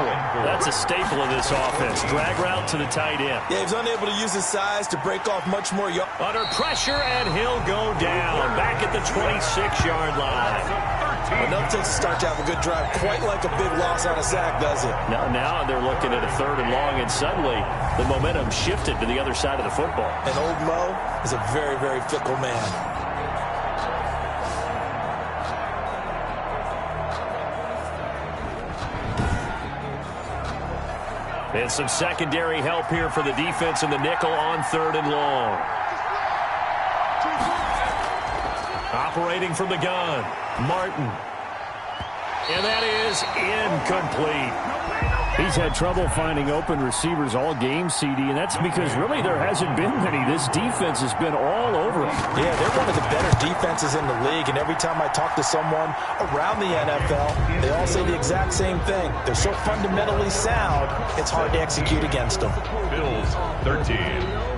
That's a staple of this offense. Drag route to the tight end. Yeah, he's unable to use his size to break off much more yards. Under pressure, and he'll go down. Back at the 26-yard line. Enough to start to have a good drive. Quite like a big loss on a sack, does it? Now they're looking at a 3rd and long, and suddenly the momentum shifted to the other side of the football. And old Mo is a very, very fickle man. And some secondary help here for the defense in the nickel on 3rd and long. Operating from the gun, Martin. And that is incomplete. He's had trouble finding open receivers all game, CD, and that's because really there hasn't been many. This defense has been all over him. Yeah, they're one of the better defenses in the league, and every time I talk to someone around the NFL, they all say the exact same thing. They're so fundamentally sound, it's hard to execute against them. Bills 13.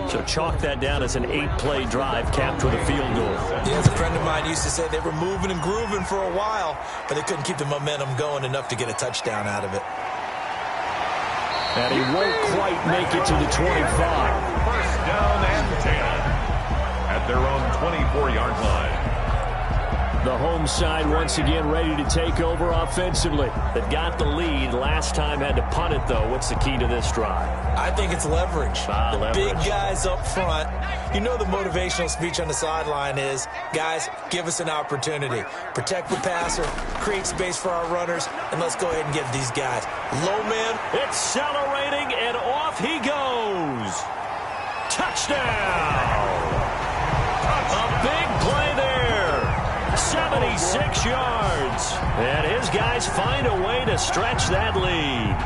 So chalk that down as an 8-play drive capped with a field goal. Yeah, as a friend of mine used to say, they were moving and grooving for a while, but they couldn't keep the momentum going enough to get a touchdown out of it. And he won't quite make it to the 25. 1st down and 10 at their own 24-yard line. The home side once again ready to take over offensively. They've got the lead. Last time had to punt it, though. What's the key to this drive? I think it's leverage. The Leverage. big guys up front. You know the motivational speech on the sideline is, guys, give us an opportunity. Protect the passer, create space for our runners, and let's go ahead and give these guys. Low man. Accelerating, and off he goes. Touchdown! A big play there. 76 yards. And his guys find a way to stretch that lead.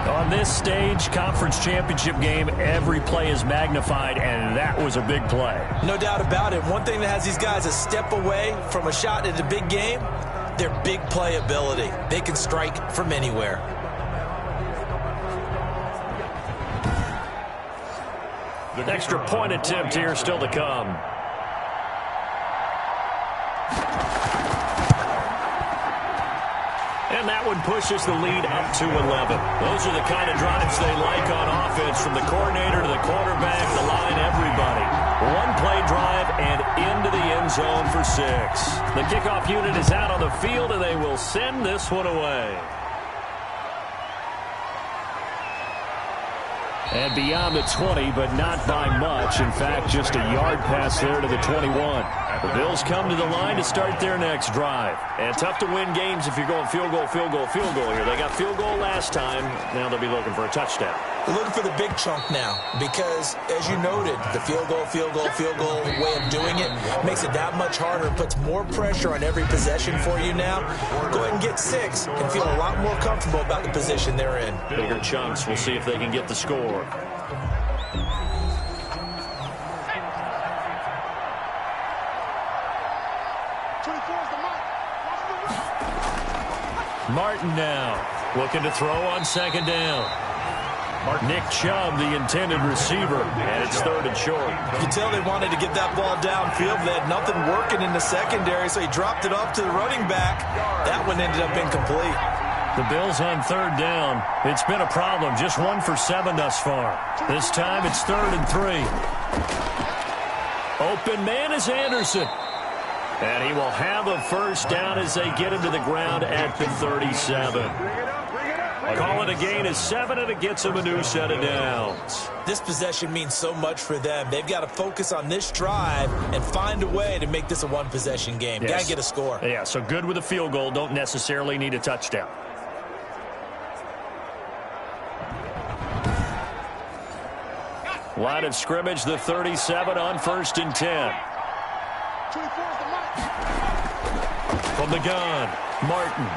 On this stage, conference championship game, every play is magnified, and that was a big play. No doubt about it. One thing that has these guys a step away from a shot at a big game, their big play ability. They can strike from anywhere. An extra point attempt here still to come. And that one pushes the lead up to 11. Those are the kind of drives they like on offense, from the coordinator to the quarterback, the line, everybody. One play drive and into the end zone for 6. The kickoff unit is out on the field, and they will send this one away. And beyond the 20, but not by much. In fact, just a yard pass there to the 21. The Bills come to the line to start their next drive. And tough to win games if you're going field goal, field goal, field goal here. They got field goal last time. Now they'll be looking for a touchdown. They're looking for the big chunk now because, as you noted, the field goal way of doing it makes it that much harder and puts more pressure on every possession for you now. Go ahead and get 6 and feel a lot more comfortable about the position they're in. Bigger chunks. We'll see if they can get the score. Martin now. Looking to throw on second down. Nick Chubb, the intended receiver, and it's third and short. You can tell they wanted to get that ball downfield. They had nothing working in the secondary, so he dropped it off to the running back. That one ended up incomplete. The Bills on third down. It's been a problem. Just 1 for 7 thus far. This time it's 3rd and 3. Open man is Anderson. And he will have a first down as they get him to the ground at the 37. Call it a gain of 7, and it gets him a new set of downs. This possession means so much for them. They've got to focus on this drive and find a way to make this a one-possession game. Yes. Got to get a score. Yeah, so good with a field goal. Don't necessarily need a touchdown. Line of scrimmage, the 37 on 1st and 10. From the gun, Martin.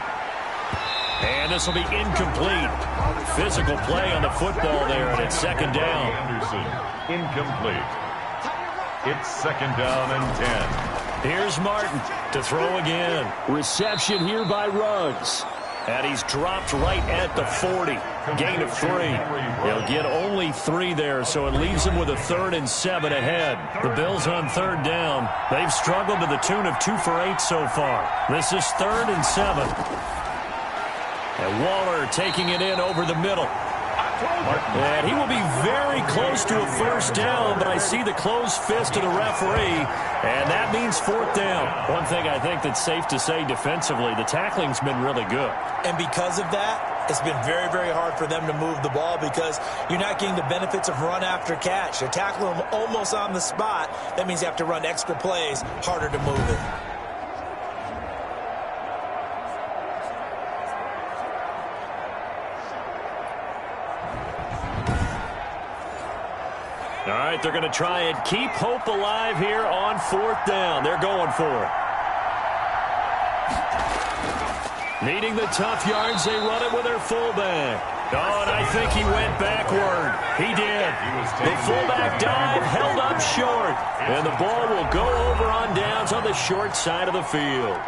And this will be incomplete. Physical play on the football there, and it's 2nd down. Anderson, incomplete. It's 2nd down and 10. Here's Martin to throw again. Reception here by Ruggs. And he's dropped right at the 40. Gain of 3. He'll get only 3 there, so it leaves him with a 3rd and 7 ahead. The Bills on 3rd down. They've struggled to the tune of 2 for 8 so far. This is 3rd and 7. And Waller taking it in over the middle. And he will be very close to a first down, but I see the closed fist of the referee, and that means 4th down. One thing I think that's safe to say defensively, the tackling's been really good. And because of that, it's been very, very hard for them to move the ball because you're not getting the benefits of run after catch. You're tackling them almost on the spot. That means you have to run extra plays, harder to move it. All right, they're going to try and keep hope alive here on 4th down. They're going for it. Needing the tough yards, they run it with their fullback. Oh, and I think he went backward. He did. The fullback dive held up short. And the ball will go over on downs on the short side of the field.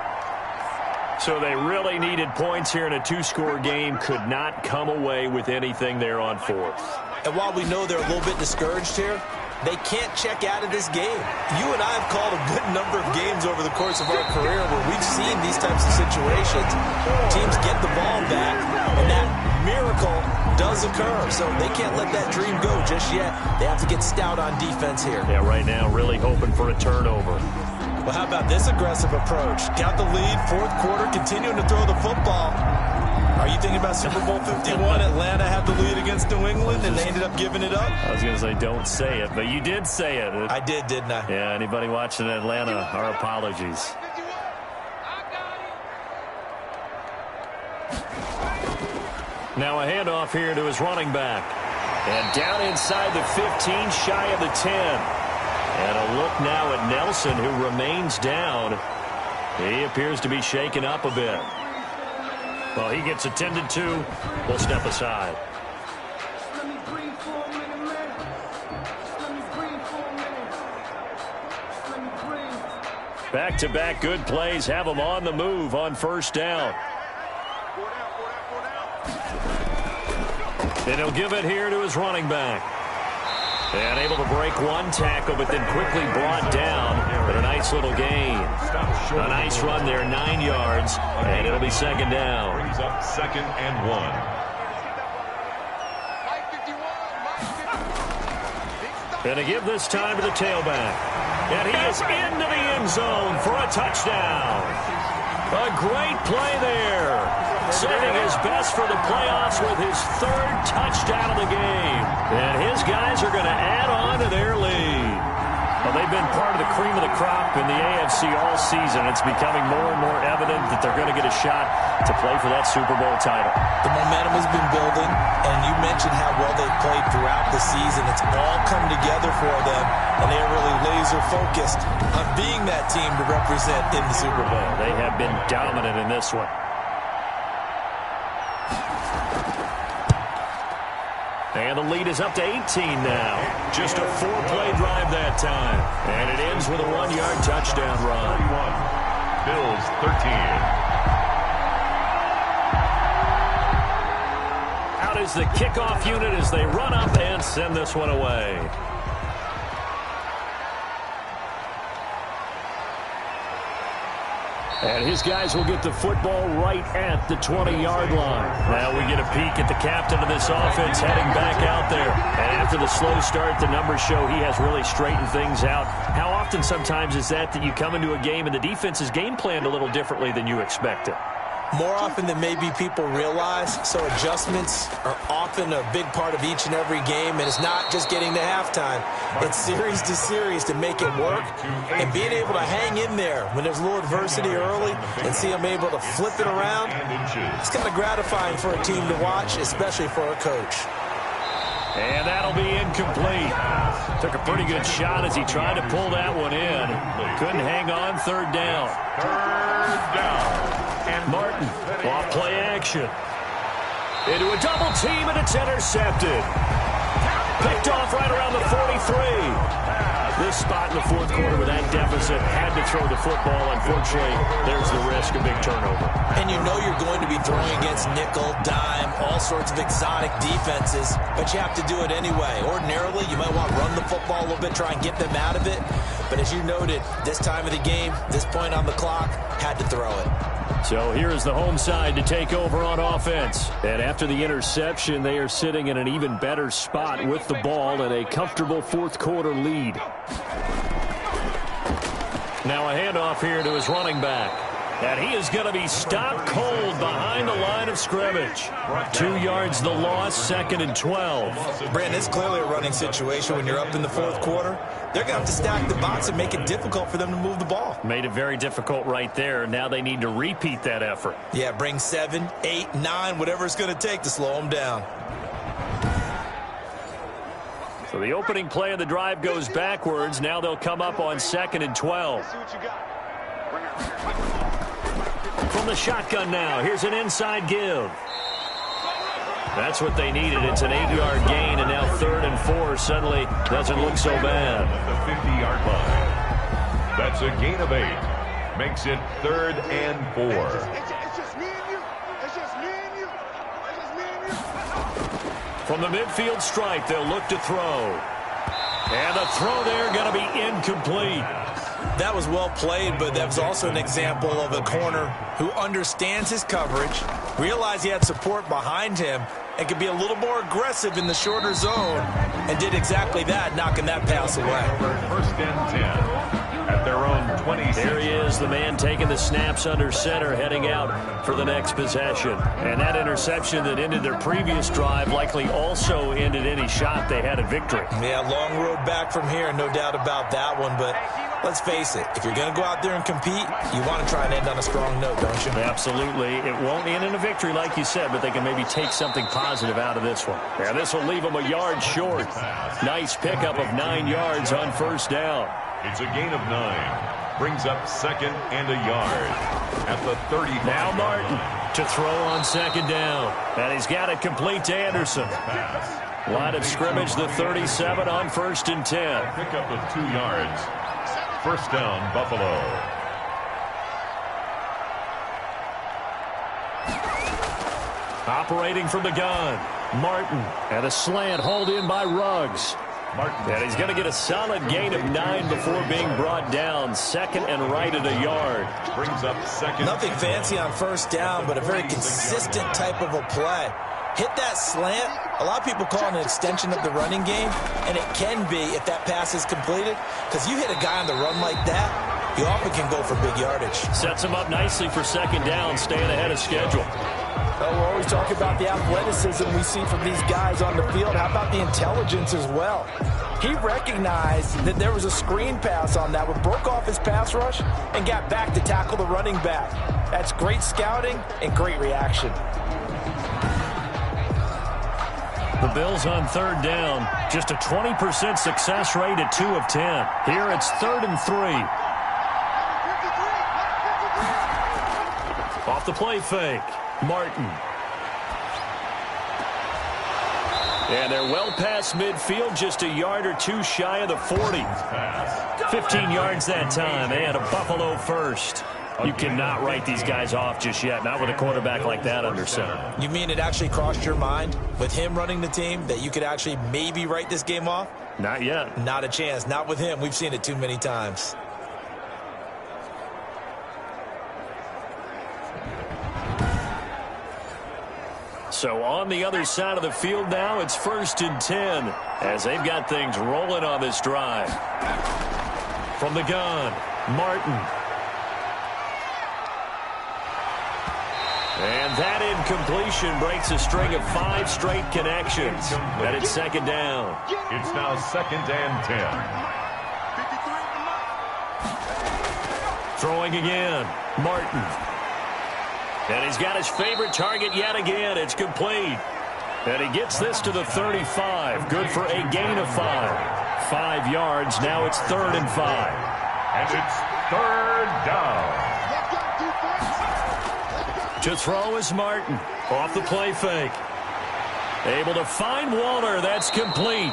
So they really needed points here in a 2-score game. Could not come away with anything there on 4th. And while we know they're a little bit discouraged here, they can't check out of this game. You and I have called a good number of games over the course of our career where we've seen these types of situations. Teams get the ball back, and that miracle does occur. So they can't let that dream go just yet. They have to get stout on defense here. Yeah, right now really hoping for a turnover. Well, how about this aggressive approach? Got the lead, 4th quarter, continuing to throw the football. Are you thinking about Super Bowl 51? Atlanta had the lead against New England, and they ended up giving it up? I was going to say don't say it, but you did say it. I did, didn't I? Yeah, anybody watching Atlanta, our apologies. Now a handoff here to his running back. And down inside the 15, shy of the 10. And a look now at Nelson, who remains down. He appears to be shaken up a bit. Well, he gets attended to. We'll step aside. Back-to-back good plays have him on the move on 1st down. And he'll give it here to his running back. And able to break one tackle, but then quickly brought down. But a nice little gain. A nice run there, 9 yards. And it'll be 2nd down. Brings up 2nd and 1. And to give this time to the tailback. And he is into the end zone for a touchdown. A great play there. Saving his best for the playoffs with his 3rd touchdown of the game. And his guys are going to add on to their lead. Well, they've been part of the cream of the crop in the AFC all season. It's becoming more and more evident that they're going to get a shot to play for that Super Bowl title. The momentum has been building, and you mentioned how well they've played throughout the season. It's all come together for them, and they're really laser-focused on being that team to represent in the Super Bowl. They have been dominant in this one. And the lead is up to 18 now. Just a 4-play drive that time. And it ends with a 1-yard touchdown run. 31. Bills 13. is the kickoff unit as they run up and send this one away. And his guys will get the football right at the 20-yard line. Now we get a peek at the captain of this offense heading back out there. And after the slow start, the numbers show he has really straightened things out. How often sometimes is that you come into a game and the defense is game planned a little differently than you expected? More often than maybe people realize, so adjustments are often a big part of each and every game, and it's not just getting to halftime. It's series to series to make it work, and being able to hang in there when there's a little adversity early and see them able to flip it around, it's kind of gratifying for a team to watch, especially for a coach. And that'll be incomplete. Took a pretty good shot as he tried to pull that one in. Couldn't hang on. Third down. Third down. Martin, off play action. Into a double team, and it's intercepted. Picked off right around the 43. This spot in the fourth quarter with that deficit, had to throw the football. Unfortunately, there's the risk of big turnover. And you know you're going to be throwing against nickel, dime, all sorts of exotic defenses, but you have to do it anyway. Ordinarily, you might want to run the football a little bit, try and get them out of it. But as you noted, this time of the game, this point on the clock, had to throw it. So here is the home side to take over on offense. And after the interception, they are sitting in an even better spot with the ball and a comfortable fourth quarter lead. Now a handoff here to his running back. And he is going to be stopped cold behind the line of scrimmage. 2 yards the loss, 2nd and 12. Brandon, it's clearly a running situation when you're up in the fourth quarter. They're going to have to stack the box and make it difficult for them to move the ball. Made it very difficult right there. Now they need to repeat that effort. Yeah, bring 7, 8, 9, whatever it's going to take to slow them down. So the opening play of the drive goes backwards. Now they'll come up on 2nd and 12. From the shotgun now, here's an inside give. That's what they needed. It's an 8-yard gain, and now 3rd and 4 suddenly doesn't look so bad. At the 50-yard line. That's a gain of 8. Makes it 3rd and 4. It's just me and you. It's just me and you. It's just me and you. From the midfield stripe, they'll look to throw. And the throw there going to be incomplete. That was well played, but that was also an example of a corner who understands his coverage, realized he had support behind him, and could be a little more aggressive in the shorter zone, and did exactly that, knocking that pass away. 1st and 10 at their own 26. There he is, the man taking the snaps under center, heading out for the next possession. And that interception that ended their previous drive likely also ended any shot they had at victory. Yeah, long road back from here, no doubt about that one, but let's face it, if you're going to go out there and compete, you want to try and end on a strong note, don't you? Absolutely. It won't end in a victory like you said, but they can maybe take something positive out of this one. And this will leave them a yard short. Nice pickup of 9 yards on 1st down. It's a gain of 9. Brings up 2nd and a yard at the 30. Now Martin to throw on 2nd down. And he's got it complete to Anderson. Line of scrimmage, the 37 on 1st and 10. Pickup of 2 yards. 1st down, Buffalo. Operating from the gun, Martin. And a slant hauled in by Ruggs. Martin. And he's going to get a solid gain of 9 before being brought down. 2nd and right at a yard. Brings up 2nd. Nothing fancy on 1st down, but a very consistent type of a play. Hit that slant. A lot of people call it an extension of the running game, and it can be if that pass is completed, because you hit a guy on the run like that, you often can go for big yardage. Sets him up nicely for 2nd down, staying ahead of schedule. Well, we're always talking about the athleticism we see from these guys on the field. How about the intelligence as well? He recognized that there was a screen pass on that, but broke off his pass rush and got back to tackle the running back. That's great scouting and great reaction. The Bills on 3rd down, just a 20% success rate at 2 of 10. Here it's 3rd and 3. Off the play fake, Martin. And they're well past midfield, just a yard or 2 shy of the 40. 15 yards that time, and a Buffalo first. You cannot write these guys off just yet, not with a quarterback like that under center. You mean it actually crossed your mind with him running the team that you could actually maybe write this game off? Not yet. Not a chance. Not with him. We've seen it too many times. So on the other side of the field now, it's 1st and 10 as they've got things rolling on this drive. From the gun, Martin. And that incompletion breaks a string of 5 straight connections. And it's 2nd down. It's now 2nd and 10. Throwing again, Martin. And he's got his favorite target yet again. It's complete. And he gets this to the 35. Good for a gain of 5. 5 yards. Now it's 3rd and 5. And it's 3rd down. To throw is Martin. Off the play fake. Able to find Walter. That's complete.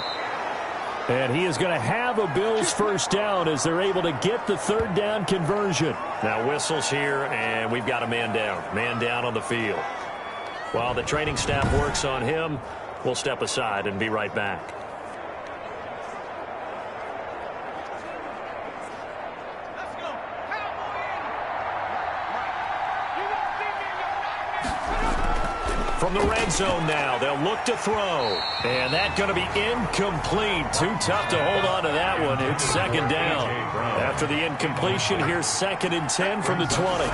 And he is going to have a Bills 1st down as they're able to get the 3rd down conversion. Now whistles here, and we've got a man down. Man down on the field. While the training staff works on him, we'll step aside and be right back. From the red zone now, they'll look to throw. And that's going to be incomplete. Too tough to hold on to that one. It's 2nd down. After the incompletion, here's 2nd and 10 from the 20.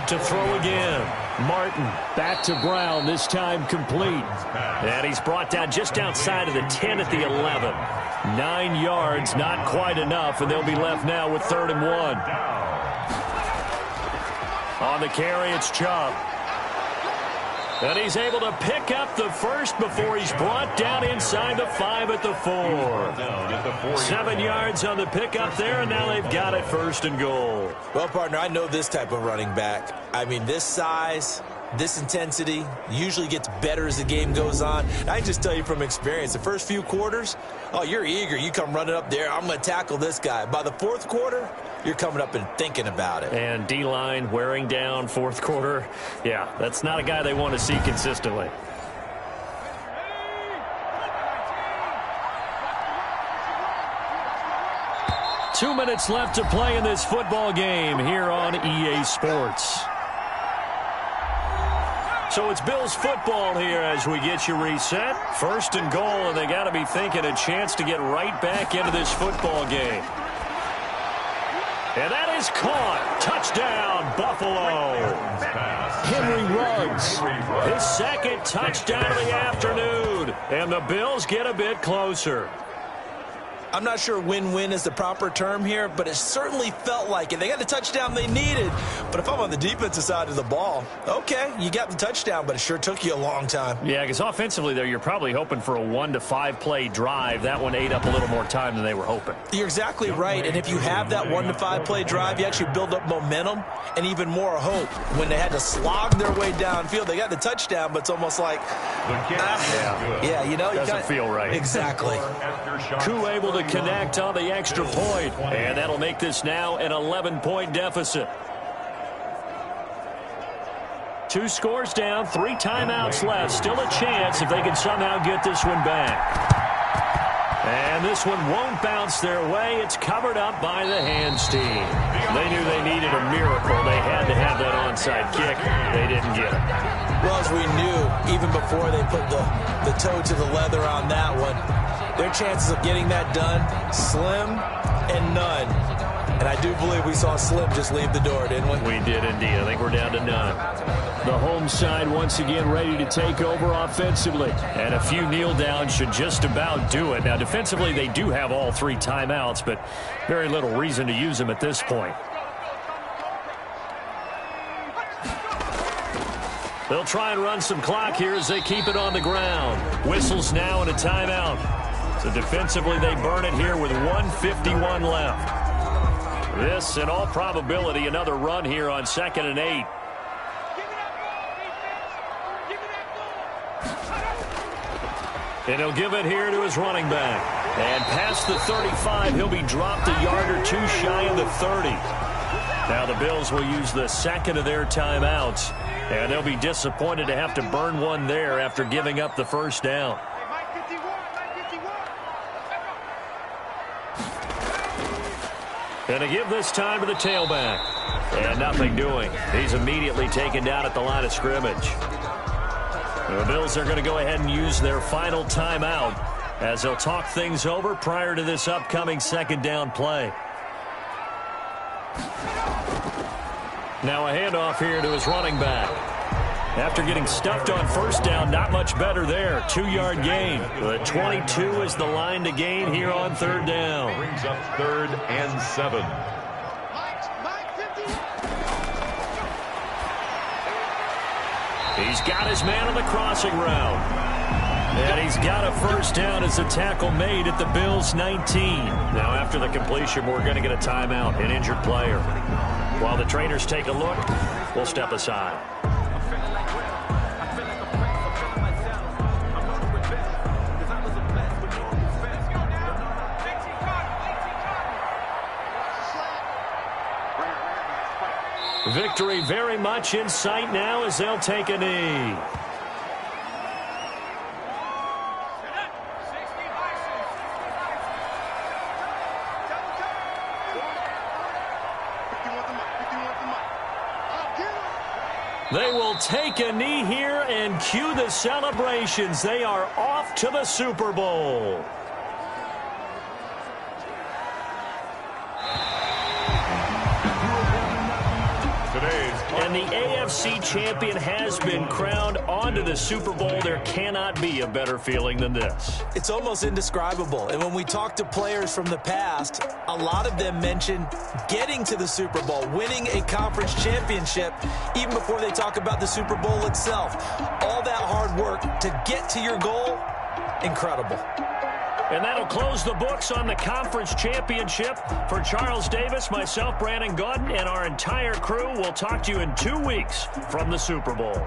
To throw again. Martin back to Brown, this time complete. And he's brought down just outside of the 10 at the 11. 9 yards, not quite enough, and they'll be left now with 3rd and 1. On the carry, it's Chubb. And he's able to pick up the 1st before he's brought down inside the 5 at the 4. 7 yards on the pickup there, and now they've got it 1st and goal. Well, partner, I know this type of running back. I mean, this size, this intensity usually gets better as the game goes on. I can just tell you from experience, the first few quarters, oh, you're eager. You come running up there, I'm going to tackle this guy. By the 4th quarter, you're coming up and thinking about it. And D-line wearing down 4th quarter. Yeah, that's not a guy they want to see consistently. Two minutes left to play in this football game here on EA Sports. So it's Bills football here as we get you reset. 1st and goal, and they got to be thinking a chance to get right back into this football game. And that is caught. Touchdown, Buffalo. Henry Ruggs, his 2nd touchdown of the afternoon. And the Bills get a bit closer. I'm not sure win-win is the proper term here, but it certainly felt like it. They got the touchdown they needed. But if I'm on the defensive side of the ball, okay, you got the touchdown, but it sure took you a long time. Yeah, because offensively, there, you're probably hoping for a 1 to 5 play drive. That one ate up a little more time than they were hoping. You're exactly right. And if you have that 1 to 5 play drive, you actually build up momentum and even more hope. When they had to slog their way downfield, they got the touchdown, but it's almost like, yeah, you know, doesn't feel right. Exactly. Koo able to connect on the extra point, and that'll make this now an 11-point deficit. 2 scores down, 3 timeouts left. Still a chance if they can somehow get this one back. And this one won't bounce their way. It's covered up by the hands team. They knew they needed a miracle. They had to have that onside kick. They didn't get it. Well, as we knew, even before they put the toe to the leather on that one, their chances of getting that done, slim and none. And I do believe we saw Slim just leave the door, didn't we? We did indeed. I think we're down to none. The home side once again ready to take over offensively. And a few kneel downs should just about do it. Now, defensively, they do have all 3 timeouts, but very little reason to use them at this point. They'll try and run some clock here as they keep it on the ground. Whistles now and a timeout. So defensively, they burn it here with 1:51 left. This, in all probability, another run here on 2nd and 8. And he'll give it here to his running back. And past the 35, he'll be dropped a yard or 2 shy of the 30. Now the Bills will use the second of their timeouts, and they'll be disappointed to have to burn one there after giving up the first down. And to give this time to the tailback. And nothing doing. He's immediately taken down at the line of scrimmage. The Bills are going to go ahead and use their final timeout as they'll talk things over prior to this upcoming second down play. Now a handoff here to his running back. After getting stuffed on first down, not much better there. 2-yard gain. The 22 is the line to gain here on third down. Brings up 3rd and 7. He's got his man on the crossing route. And he's got a first down as the tackle made at the Bills' 19. Now after the completion, we're going to get a timeout, an injured player. While the trainers take a look, we'll step aside. Victory very much in sight now as they'll take a knee. They will take a knee here and cue the celebrations. They are off to the Super Bowl. And the AFC champion has been crowned onto the Super Bowl. There cannot be a better feeling than this. It's almost indescribable. And when we talk to players from the past, a lot of them mention getting to the Super Bowl, winning a conference championship, even before they talk about the Super Bowl itself. All that hard work to get to your goal, incredible. And that'll close the books on the conference championship. For Charles Davis, myself, Brandon Gaudin, and our entire crew, we'll talk to you in 2 weeks from the Super Bowl.